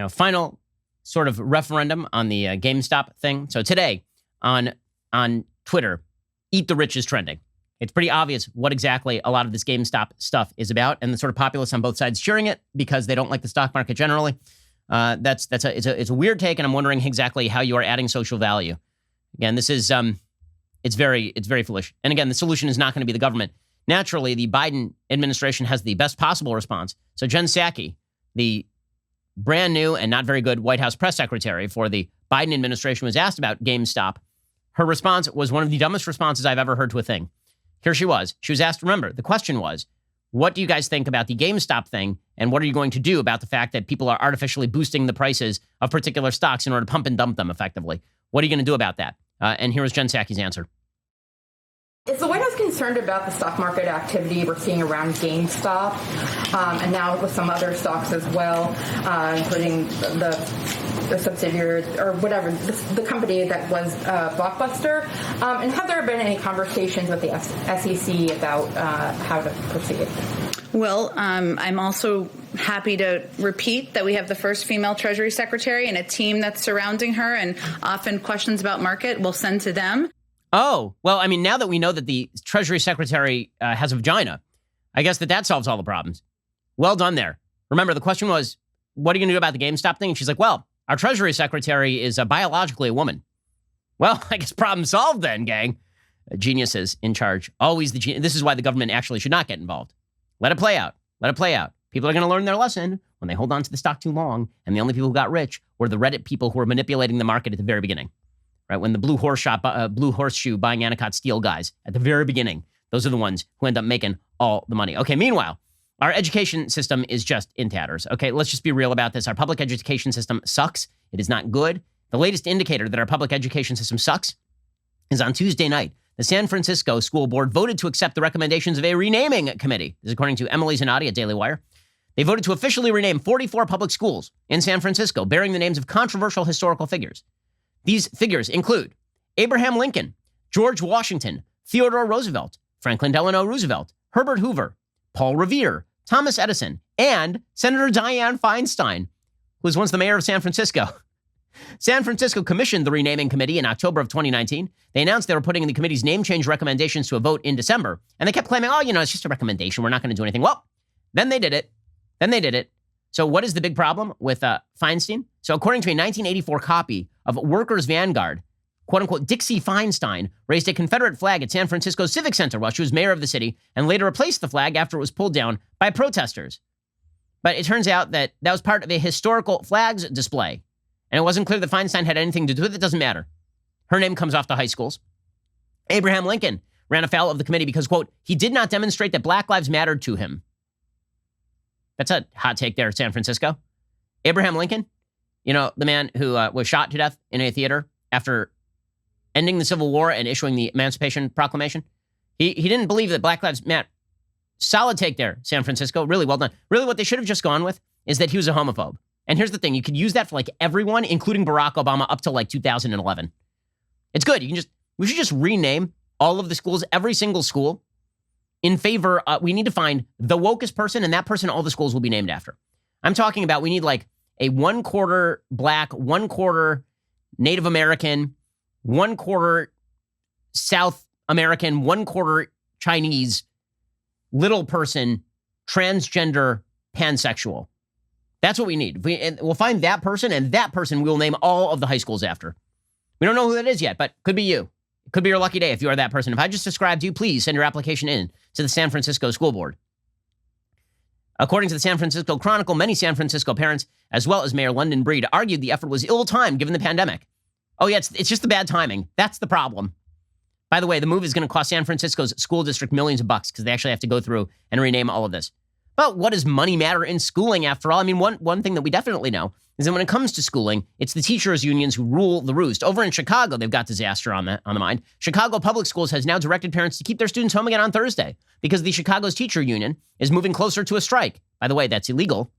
[SPEAKER 1] final sort of referendum on the GameStop thing. So today on Twitter, Eat the Rich is trending. It's pretty obvious what exactly a lot of this GameStop stuff is about, and the sort of populace on both sides cheering it because they don't like the stock market generally. It's a weird take, and I'm wondering exactly how you are adding social value. Again, this is it's very foolish. And again, the solution is not going to be the government. Naturally, the Biden administration has the best possible response. So Jen Psaki, the brand new and not very good White House press secretary for the Biden administration, was asked about GameStop. Her response was one of the dumbest responses I've ever heard to a thing. Here she was. She was asked, remember, the question was, what do you guys think about the GameStop thing? And what are you going to do about the fact that people are artificially boosting the prices of particular stocks in order to pump and dump them effectively? What are you going to do about that? And here was Jen Psaki's answer.
[SPEAKER 4] Is the White House concerned about the stock market activity we're seeing around GameStop and now with some other stocks as well, including the subsidiary or whatever, the company that was Blockbuster? And have there been any conversations with the SEC about how to proceed?
[SPEAKER 5] Well, I'm also happy to repeat that we have the first female Treasury Secretary and a team that's surrounding her, and often questions about market we'll send to them.
[SPEAKER 1] Oh, well, I mean, now that we know that the Treasury Secretary has a vagina, I guess that solves all the problems. Well done there. Remember, the question was, what are you going to do about the GameStop thing? And she's like, well, our Treasury Secretary is biologically a woman. Well, I guess problem solved then, gang. Geniuses in charge. Always the genius. This is why the government actually should not get involved. Let it play out. Let it play out. People are going to learn their lesson when they hold on to the stock too long. And the only people who got rich were the Reddit people who were manipulating the market at the very beginning. Right, when the blue horseshoe buying Anacott steel guys at the very beginning, those are the ones who end up making all the money. Okay, meanwhile, our education system is just in tatters. Okay, let's just be real about this. Our public education system sucks. It is not good. The latest indicator that our public education system sucks is on Tuesday night. The San Francisco School Board voted to accept the recommendations of a renaming committee. This is according to Emily Zanotti at Daily Wire. They voted to officially rename 44 public schools in San Francisco, bearing the names of controversial historical figures. These figures include Abraham Lincoln, George Washington, Theodore Roosevelt, Franklin Delano Roosevelt, Herbert Hoover, Paul Revere, Thomas Edison, and Senator Dianne Feinstein, who was once the mayor of San Francisco. San Francisco commissioned the renaming committee in October of 2019. They announced they were putting the committee's name change recommendations to a vote in December, and they kept claiming, it's just a recommendation. We're not going to do anything. Well, then they did it. So what is the big problem with Feinstein? So according to a 1984 copy of Workers' Vanguard, quote-unquote, Dixie Feinstein raised a Confederate flag at San Francisco Civic Center while she was mayor of the city and later replaced the flag after it was pulled down by protesters. But it turns out that was part of a historical flags display. And it wasn't clear that Feinstein had anything to do with it. It doesn't matter. Her name comes off the high schools. Abraham Lincoln ran afoul of the committee because, quote, he did not demonstrate that Black lives mattered to him. That's a hot take there, San Francisco. Abraham Lincoln, the man who was shot to death in a theater after ending the Civil War and issuing the Emancipation Proclamation. He didn't believe that Black lives matter. Solid take there, San Francisco. Really well done. Really what they should have just gone with is that he was a homophobe. And here's the thing. You could use that for everyone, including Barack Obama, up to 2011. It's good. We should just rename all of the schools, every single school, in favor, we need to find the wokest person, and that person all the schools will be named after. I'm talking about we need a 1/4 Black, 1/4 Native American, 1/4 South American, 1/4 Chinese, little person, transgender, pansexual. That's what we need. And we'll find that person, and that person we will name all of the high schools after. We don't know who that is yet, but could be you. It could be your lucky day if you are that person. If I just described you, please send your application in to the San Francisco School Board. According to the San Francisco Chronicle, many San Francisco parents, as well as Mayor London Breed, argued the effort was ill-timed given the pandemic. Oh, yeah, it's just the bad timing. That's the problem. By the way, the move is going to cost San Francisco's school district millions of bucks because they actually have to go through and rename all of this. But what does money matter in schooling, after all? I mean, one thing that we definitely know is that when it comes to schooling, it's the teachers' unions who rule the roost. Over in Chicago, they've got disaster on the mind. Chicago Public Schools has now directed parents to keep their students home again on Thursday because the Chicago's teacher union is moving closer to a strike. By the way, that's illegal,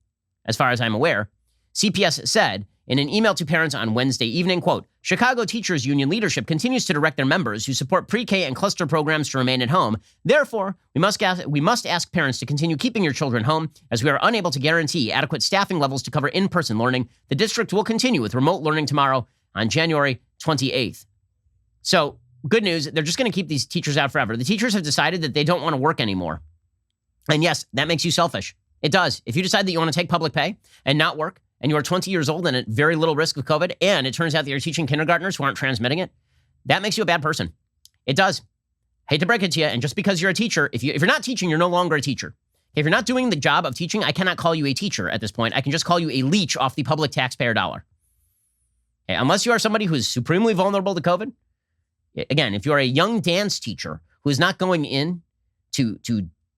[SPEAKER 1] as far as I'm aware. CPS said in an email to parents on Wednesday evening, quote, Chicago Teachers Union leadership continues to direct their members who support pre-K and cluster programs to remain at home. Therefore, we must ask parents to continue keeping your children home as we are unable to guarantee adequate staffing levels to cover in-person learning. The district will continue with remote learning tomorrow on January 28th. So, good news, they're just going to keep these teachers out forever. The teachers have decided that they don't want to work anymore. And yes, that makes you selfish. It does. If you decide that you want to take public pay and not work, and you are 20 years old and at very little risk of COVID, and it turns out that you're teaching kindergartners who aren't transmitting it, that makes you a bad person. It does. Hate to break it to you, and just because you're a teacher, if you're not teaching, you're no longer a teacher. If you're not doing the job of teaching, I cannot call you a teacher at this point. I can just call you a leech off the public taxpayer dollar. Okay, unless you are somebody who is supremely vulnerable to COVID. Again, if you're a young dance teacher who is not going in to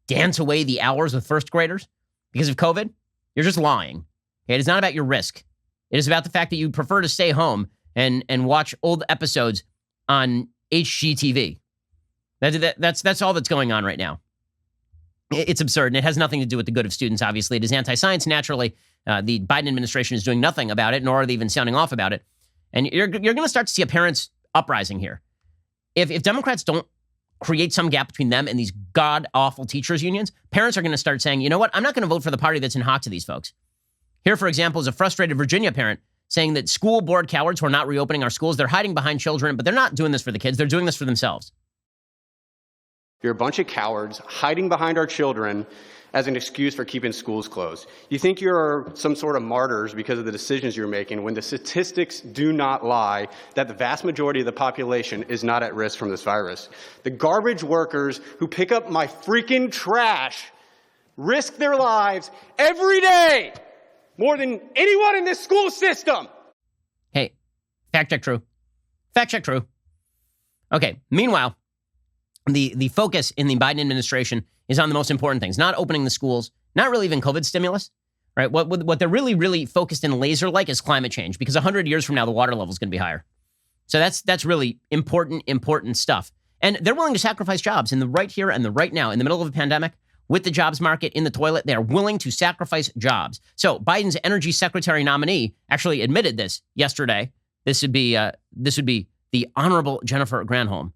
[SPEAKER 1] dance away the hours with first graders because of COVID, you're just lying. It is not about your risk. It is about the fact that you prefer to stay home and watch old episodes on HGTV. That's all that's going on right now. It's absurd, and it has nothing to do with the good of students, obviously. It is anti-science, naturally. The Biden administration is doing nothing about it, nor are they even sounding off about it. And you're going to start to see a parents' uprising here. If Democrats don't create some gap between them and these god-awful teachers' unions, parents are going to start saying, you know what, I'm not going to vote for the party that's in hock to these folks. Here, for example, is a frustrated Virginia parent saying that school board cowards who are not reopening our schools, they're hiding behind children, but they're not doing this for the kids. They're doing this for themselves.
[SPEAKER 6] You're a bunch of cowards hiding behind our children as an excuse for keeping schools closed. You think you're some sort of martyrs because of the decisions you're making when the statistics do not lie that the vast majority of the population is not at risk from this virus. The garbage workers who pick up my freaking trash risk their lives every day. More than anyone in this school system.
[SPEAKER 1] Hey, fact check true. Fact check true. Okay, meanwhile, the focus in the Biden administration is on the most important things, not opening the schools, not really even COVID stimulus, right? What they're really, really focused and laser-like is climate change, because 100 years from now, the water level is going to be higher. So that's really important stuff. And they're willing to sacrifice jobs in the right here and the right now, in the middle of a pandemic, with the jobs market in the toilet. They are willing to sacrifice jobs. So Biden's energy secretary nominee actually admitted this yesterday. This would be the Honorable Jennifer Granholm,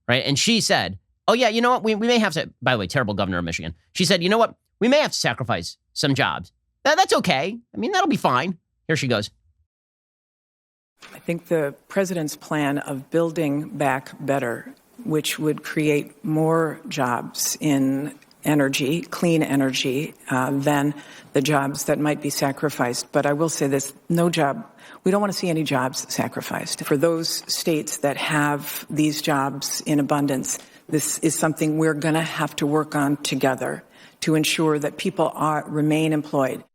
[SPEAKER 1] right? And she said, oh yeah, you know what? We may have to, by the way, terrible governor of Michigan. She said, you know what? We may have to sacrifice some jobs. That's okay. I mean, that'll be fine. Here she goes.
[SPEAKER 7] I think the president's plan of building back better, which would create more jobs in energy, clean energy, than the jobs that might be sacrificed. But I will say this, no job, we don't want to see any jobs sacrificed. For those states that have these jobs in abundance, this is something we're going to have to work on together to ensure that people remain employed.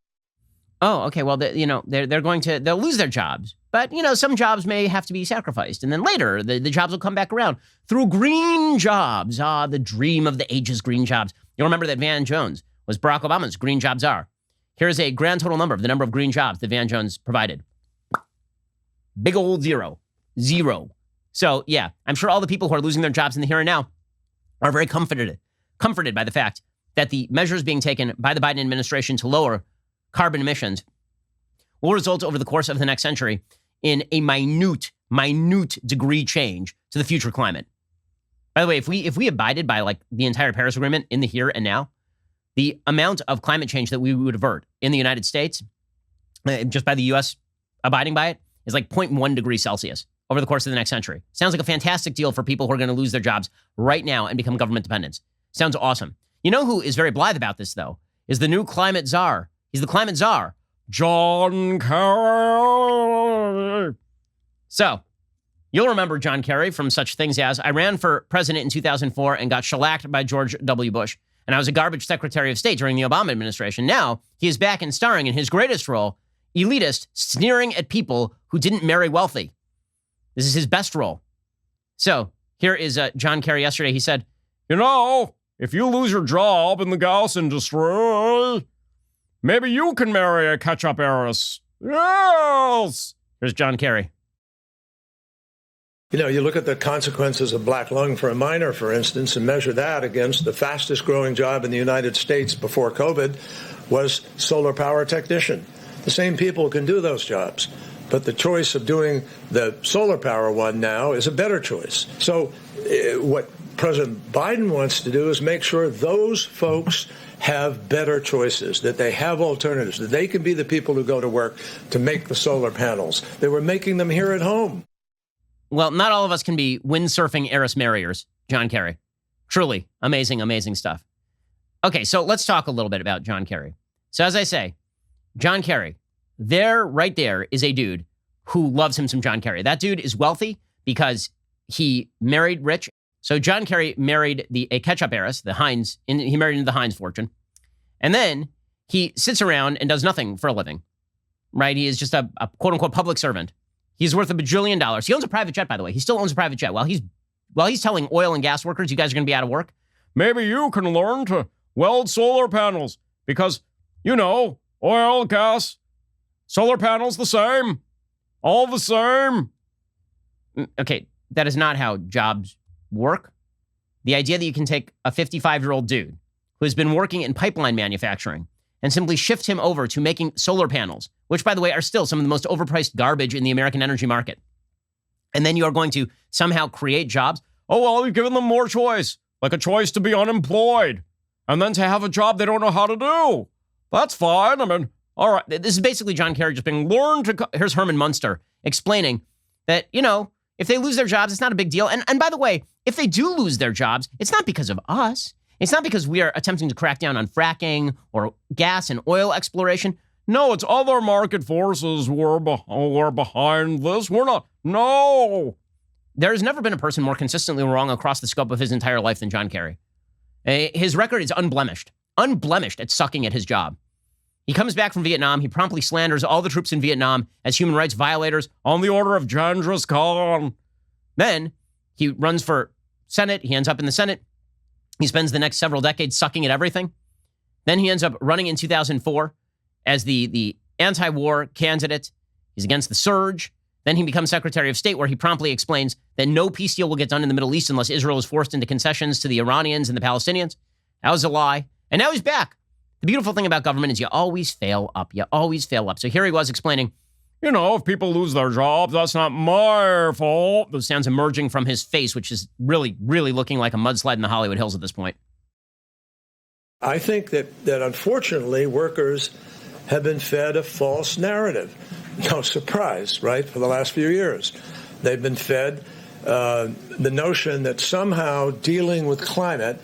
[SPEAKER 1] Oh, okay. Well, they'll lose their jobs, but some jobs may have to be sacrificed, and then later the jobs will come back around through green jobs. The dream of the ages, green jobs. You'll remember that Van Jones was Barack Obama's green jobs czar. Here's a grand total number of the number of green jobs that Van Jones provided. Big old zero. So yeah, I'm sure all the people who are losing their jobs in the here and now are very comforted by the fact that the measures being taken by the Biden administration to lower carbon emissions will result over the course of the next century in a minute degree change to the future climate. By the way, if we abided by like the entire Paris Agreement in the here and now, the amount of climate change that we would avert in the United States, just by the U.S. abiding by it, is like 0.1 degrees Celsius over the course of the next century. Sounds like a fantastic deal for people who are going to lose their jobs right now and become government dependents. Sounds awesome. You know who is very blithe about this, though, is the new climate czar. He's the climate czar, John Kerry. So, you'll remember John Kerry from such things as, I ran for president in 2004 and got shellacked by George W. Bush, and I was a garbage Secretary of State during the Obama administration. Now, he is back and starring in his greatest role, elitist, sneering at people who didn't marry wealthy. This is his best role. So, here is John Kerry yesterday. He said, you know, if you lose your job in the gas industry, maybe you can marry a ketchup heiress. Yes! Here's John Kerry.
[SPEAKER 8] You know, you look at the consequences of black lung for a miner, for instance, and measure that against the fastest growing job in the United States before COVID was solar power technician. The same people can do those jobs, but the choice of doing the solar power one now is a better choice. So what President Biden wants to do is make sure those folks have better choices, that they have alternatives, that they can be the people who go to work to make the solar panels. They were making them here at home.
[SPEAKER 1] Well, not all of us can be windsurfing heiress marriers, John Kerry. Truly amazing, amazing stuff. Okay, so let's talk a little bit about John Kerry. So as I say, John Kerry, right there is a dude who loves him some John Kerry. That dude is wealthy because he married rich. So John Kerry married a ketchup heiress, the Heinz, he married into the Heinz fortune. And then he sits around and does nothing for a living, right? He is just a quote-unquote public servant. He's worth $1 bajillion. He owns a private jet, by the way. He still owns a private jet. While he's telling oil and gas workers, you guys are going to be out of work, maybe you can learn to weld solar panels because, you know, oil, gas, solar panels, the same. All the same. Okay, that is not how jobs work. The idea that you can take a 55-year-old dude who has been working in pipeline manufacturing and simply shift him over to making solar panels, which, by the way, are still some of the most overpriced garbage in the American energy market. And then you are going to somehow create jobs. Oh, well, we've given them more choice, like a choice to be unemployed and then to have a job they don't know how to do. That's fine. I mean, all right. This is basically John Kerry just being here's Herman Munster explaining that, you know, if they lose their jobs, it's not a big deal. And by the way, if they do lose their jobs, it's not because of us. It's not because we are attempting to crack down on fracking or gas and oil exploration. No, it's other market forces who are behind this. We're not. No. There has never been a person more consistently wrong across the scope of his entire life than John Kerry. His record is unblemished at sucking at his job. He comes back from Vietnam. He promptly slanders all the troops in Vietnam as human rights violators on the order of Genghis Khan. Then he runs for Senate. He ends up in the Senate. He spends the next several decades sucking at everything. Then he ends up running in 2004 as the anti-war candidate. He's against the surge. Then he becomes Secretary of State, where he promptly explains that no peace deal will get done in the Middle East unless Israel is forced into concessions to the Iranians and the Palestinians. That was a lie. And now he's back. The beautiful thing about government is you always fail up. You always fail up. So here he was explaining, you know, if people lose their jobs, that's not my fault. Those sounds emerging from his face, which is really, really looking like a mudslide in the Hollywood Hills at this point.
[SPEAKER 8] I think that unfortunately workers have been fed a false narrative. No surprise, right, for the last few years. They've been fed the notion that somehow dealing with climate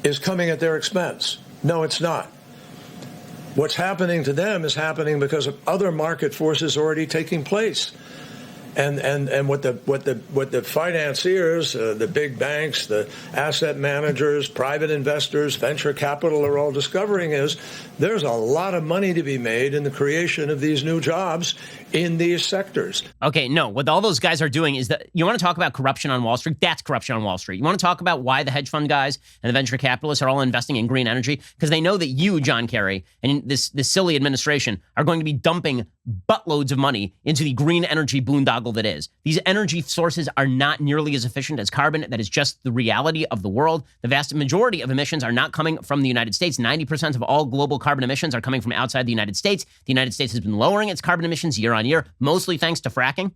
[SPEAKER 8] is coming at their expense. No, it's not. What's happening to them is happening because of other market forces already taking place. And what the financiers, the big banks, the asset managers, private investors, venture capital are all discovering is there's a lot of money to be made in the creation of these new jobs in these sectors.
[SPEAKER 1] Okay, no, what all those guys are doing is that you want to talk about corruption on Wall Street? That's corruption on Wall Street. You want to talk about why the hedge fund guys and the venture capitalists are all investing in green energy? Because they know that you, John Kerry, and this silly administration are going to be dumping buttloads of money into the green energy boondoggle that is. These energy sources are not nearly as efficient as carbon. That is just the reality of the world. The vast majority of emissions are not coming from the United States. 90% of all global carbon emissions are coming from outside the United States. The United States has been lowering its carbon emissions year on year, mostly thanks to fracking.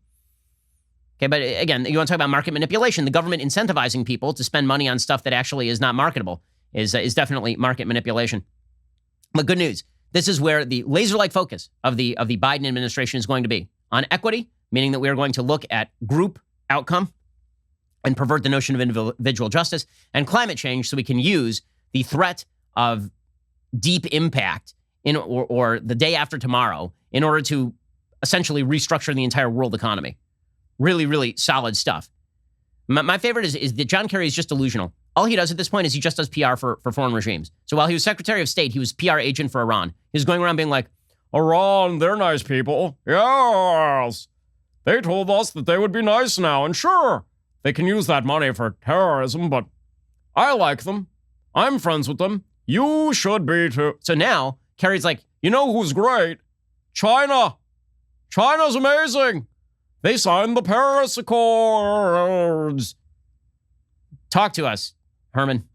[SPEAKER 1] Okay, but again, you want to talk about market manipulation. The government incentivizing people to spend money on stuff that actually is not marketable is definitely market manipulation. But good news. This is where the laser-like focus of the Biden administration is going to be on equity, meaning that we are going to look at group outcome and pervert the notion of individual justice, and climate change so we can use the threat of deep impact or the day after tomorrow in order to essentially restructure the entire world economy. Really, really solid stuff. My favorite is that John Kerry is just delusional. All he does at this point is he just does PR for foreign regimes. So while he was Secretary of State, he was PR agent for Iran. He was going around being like, Iran, they're nice people. Yes. They told us that they would be nice now. And sure, they can use that money for terrorism, but I like them. I'm friends with them. You should be too. So now Kerry's like, you know who's great? China. China's amazing. They signed the Paris Accords. Talk to us, Herman.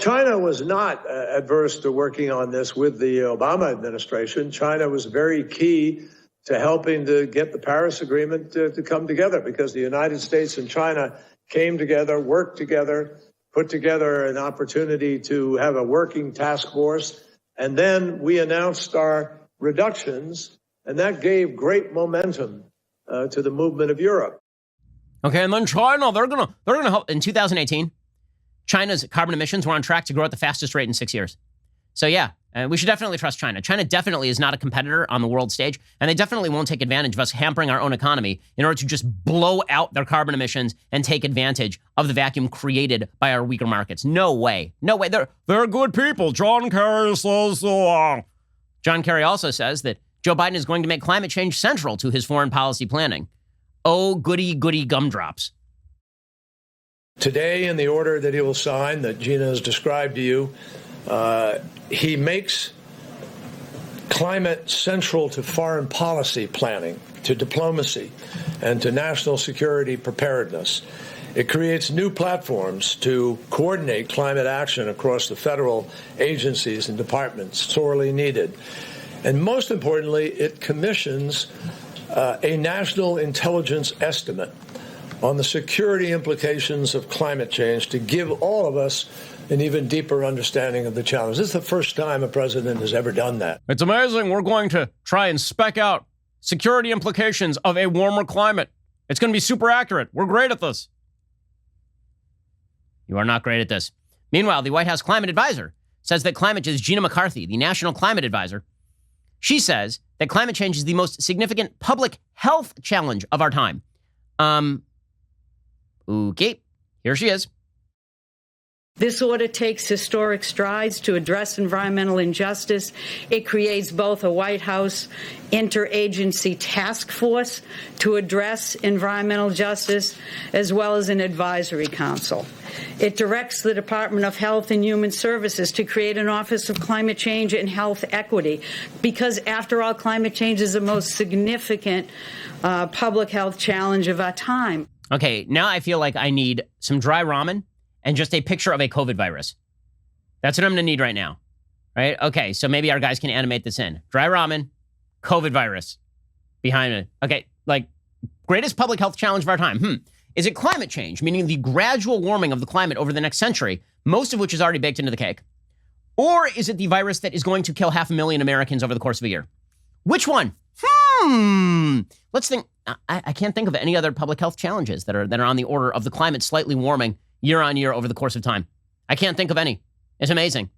[SPEAKER 8] China was not adverse to working on this with the Obama administration. China was very key to helping to get the Paris Agreement to come together, because the United States and China came together, worked together, put together an opportunity to have a working task force. And then we announced our reductions, and that gave great momentum to the movement of Europe.
[SPEAKER 1] Okay, and then China, they're gonna help. In 2018, China's carbon emissions were on track to grow at the fastest rate in 6 years. So yeah, we should definitely trust China. China definitely is not a competitor on the world stage, and they definitely won't take advantage of us hampering our own economy in order to just blow out their carbon emissions and take advantage of the vacuum created by our weaker markets. No way. No way. They're good people. John Kerry says so. John Kerry also says that Joe Biden is going to make climate change central to his foreign policy planning. Oh, goody, goody gumdrops.
[SPEAKER 8] Today, in the order that he will sign, that Gina has described to you, he makes climate central to foreign policy planning, to diplomacy, and to national security preparedness. It creates new platforms to coordinate climate action across the federal agencies and departments, sorely needed. And most importantly, it commissions a national intelligence estimate on the security implications of climate change to give all of us an even deeper understanding of the challenge. This is the first time a president has ever done that.
[SPEAKER 1] It's amazing. We're going to try and spec out security implications of a warmer climate. It's going to be super accurate. We're great at this. You are not great at this. Meanwhile, the White House climate advisor says that climate change, Gina McCarthy, the national climate advisor, she says that climate change is the most significant public health challenge of our time. Okay, here she is.
[SPEAKER 9] This order takes historic strides to address environmental injustice. It creates both a White House interagency task force to address environmental justice, as well as an advisory council. It directs the Department of Health and Human Services to create an Office of Climate Change and Health Equity, because, after all, climate change is the most significant public health challenge of our time.
[SPEAKER 1] Okay, now I feel like I need some dry ramen and just a picture of a COVID virus. That's what I'm going to need right now, right? Okay, so maybe our guys can animate this in. Dry ramen, COVID virus behind it. Okay, like, greatest public health challenge of our time. Is it climate change, meaning the gradual warming of the climate over the next century, most of which is already baked into the cake? Or is it the virus that is going to kill 500,000 Americans over the course of a year? Which one? Let's think. I can't think of any other public health challenges that are on the order of the climate slightly warming year on year over the course of time. I can't think of any. It's amazing.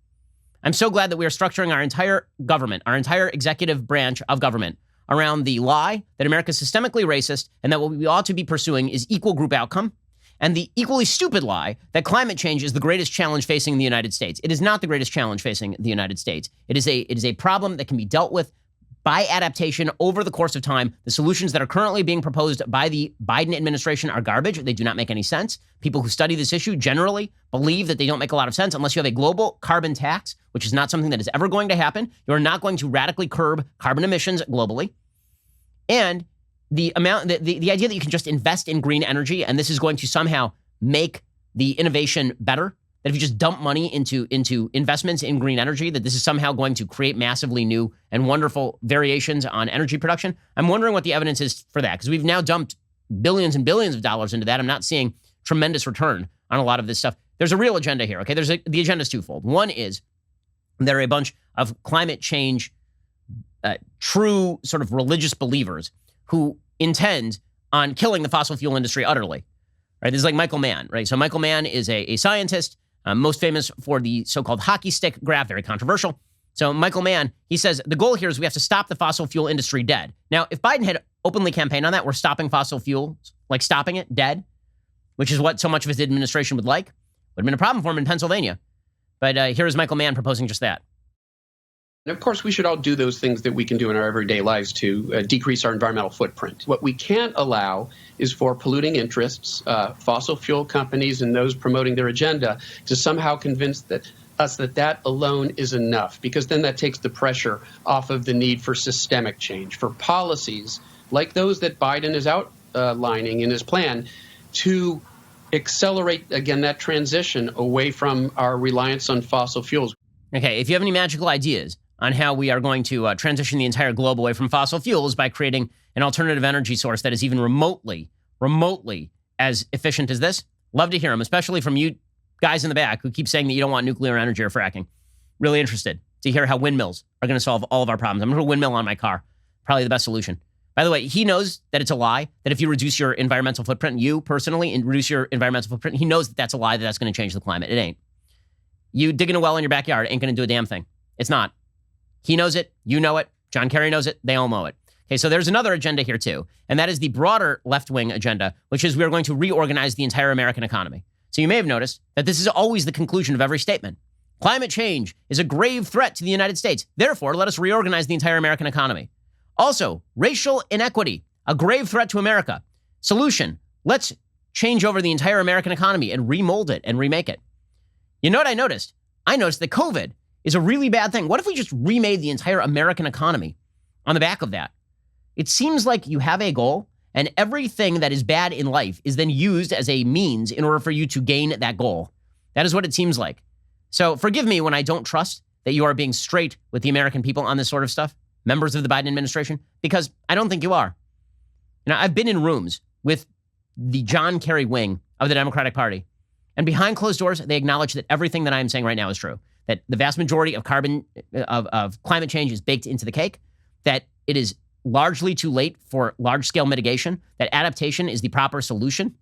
[SPEAKER 1] I'm so glad that we are structuring our entire government, our entire executive branch of government, around the lie that America is systemically racist and that what we ought to be pursuing is equal group outcome, and the equally stupid lie that climate change is the greatest challenge facing the United States. It is not the greatest challenge facing the United States. It is a problem that can be dealt with by adaptation over the course of time. The solutions that are currently being proposed by the Biden administration are garbage. They do not make any sense. People who study this issue generally believe that they don't make a lot of sense unless you have a global carbon tax, which is not something that is ever going to happen. You're not going to radically curb carbon emissions globally. And the idea that you can just invest in green energy and this is going to somehow make the innovation better, that if you just dump money into investments in green energy, that this is somehow going to create massively new and wonderful variations on energy production. I'm wondering what the evidence is for that, because we've now dumped billions and billions of dollars into that. I'm not seeing tremendous return on a lot of this stuff. There's a real agenda here, okay? The agenda is twofold. One is there are a bunch of climate change, true sort of religious believers who intend on killing the fossil fuel industry utterly, right? This is like Michael Mann, right? So Michael Mann is a scientist, most famous for the so-called hockey stick graph, very controversial. So Michael Mann, he says, the goal here is we have to stop the fossil fuel industry dead. Now, if Biden had openly campaigned on that, we're stopping fossil fuels, like stopping it dead, which is what so much of his administration would like, would have been a problem for him in Pennsylvania. But here's Michael Mann proposing just that.
[SPEAKER 10] And of course, we should all do those things that we can do in our everyday lives to decrease our environmental footprint. What we can't allow is for polluting interests, fossil fuel companies and those promoting their agenda to somehow convince us that alone is enough, because then that takes the pressure off of the need for systemic change, for policies like those that Biden is outlining in his plan to accelerate, again, that transition away from our reliance on fossil fuels.
[SPEAKER 1] Okay, if you have any magical ideas on how we are going to transition the entire globe away from fossil fuels by creating an alternative energy source that is even remotely as efficient as this, love to hear them, especially from you guys in the back who keep saying that you don't want nuclear energy or fracking. Really interested to hear how windmills are going to solve all of our problems. I'm going to put a windmill on my car. Probably the best solution. By the way, he knows that it's a lie, that if you reduce your environmental footprint, you personally, and reduce your environmental footprint, he knows that that's a lie, that that's going to change the climate. It ain't. You digging a well in your backyard ain't going to do a damn thing. It's not. He knows it. You know it. John Kerry knows it. They all know it. Okay, so there's another agenda here too, and that is the broader left-wing agenda, which is we are going to reorganize the entire American economy. So you may have noticed that this is always the conclusion of every statement. Climate change is a grave threat to the United States. Therefore, let us reorganize the entire American economy. Also, racial inequity, a grave threat to America. Solution, let's change over the entire American economy and remold it and remake it. You know what I noticed? I noticed that COVID is a really bad thing. What if we just remade the entire American economy on the back of that? It seems like you have a goal, and everything that is bad in life is then used as a means in order for you to gain that goal. That is what it seems like. So forgive me when I don't trust that you are being straight with the American people on this sort of stuff, members of the Biden administration, because I don't think you are. You know, I've been in rooms with the John Kerry wing of the Democratic Party, and behind closed doors, they acknowledge that everything that I am saying right now is true, that the vast majority of climate change is baked into the cake, that it is largely too late for large-scale mitigation, that adaptation is the proper solution,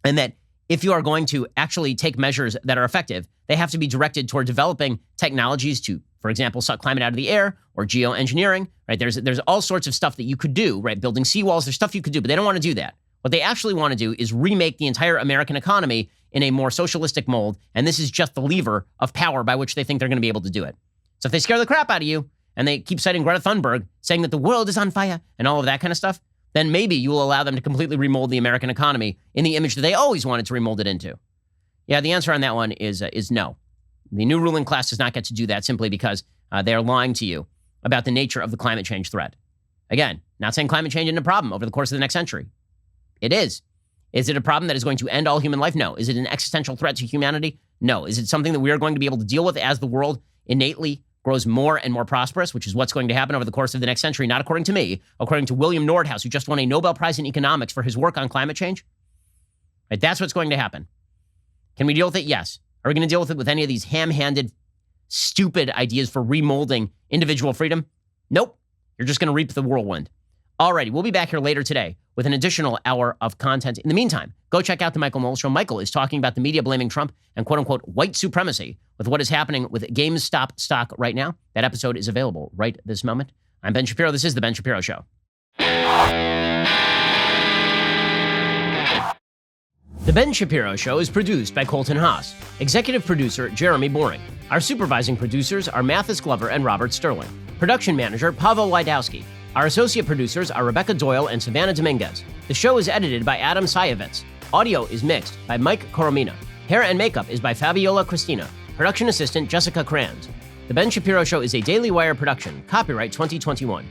[SPEAKER 1] and that if you are going to actually take measures that are effective, they have to be directed toward developing technologies to, for example, suck climate out of the air or geoengineering, right? There's all sorts of stuff that you could do, right? Building seawalls, there's stuff you could do, but they don't want to do that. What they actually want to do is remake the entire American economy in a more socialistic mold, and this is just the lever of power by which they think they're going to be able to do it. So if they scare the crap out of you, and they keep citing Greta Thunberg, saying that the world is on fire and all of that kind of stuff, then maybe you will allow them to completely remold the American economy in the image that they always wanted to remold it into. Yeah, the answer on that one is no. The new ruling class does not get to do that simply because they are lying to you about the nature of the climate change threat. Again, not saying climate change isn't a problem over the course of the next century. It is. Is it a problem that is going to end all human life? No. Is it an existential threat to humanity? No. Is it something that we are going to be able to deal with as the world innately grows more and more prosperous, which is what's going to happen over the course of the next century, not according to me, according to William Nordhaus, who just won a Nobel Prize in economics for his work on climate change? Right, that's what's going to happen. Can we deal with it? Yes. Are we going to deal with it with any of these ham-handed, stupid ideas for remolding individual freedom? Nope. You're just going to reap the whirlwind. Alrighty, we'll be back here later today with an additional hour of content. In the meantime, go check out the Michael Knowles Show. Michael is talking about the media blaming Trump and quote-unquote white supremacy with what is happening with GameStop stock right now. That episode is available right this moment. I'm Ben Shapiro. This is The Ben Shapiro Show. The Ben Shapiro Show is produced by Colton Haas. Executive producer, Jeremy Boring. Our supervising producers are Mathis Glover and Robert Sterling. Production manager, Pavel Wydowski. Our associate producers are Rebecca Doyle and Savannah Dominguez. The show is edited by Adam Sayevitz. Audio is mixed by Mike Coromina. Hair and makeup is by Fabiola Cristina. Production assistant, Jessica Kranz. The Ben Shapiro Show is a Daily Wire production. Copyright 2021.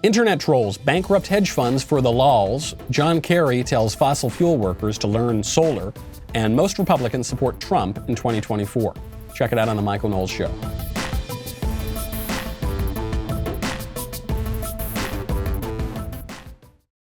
[SPEAKER 11] Internet trolls bankrupt hedge funds for the lols. John Kerry tells fossil fuel workers to learn solar. And most Republicans support Trump in 2024. Check it out on The Michael Knowles Show.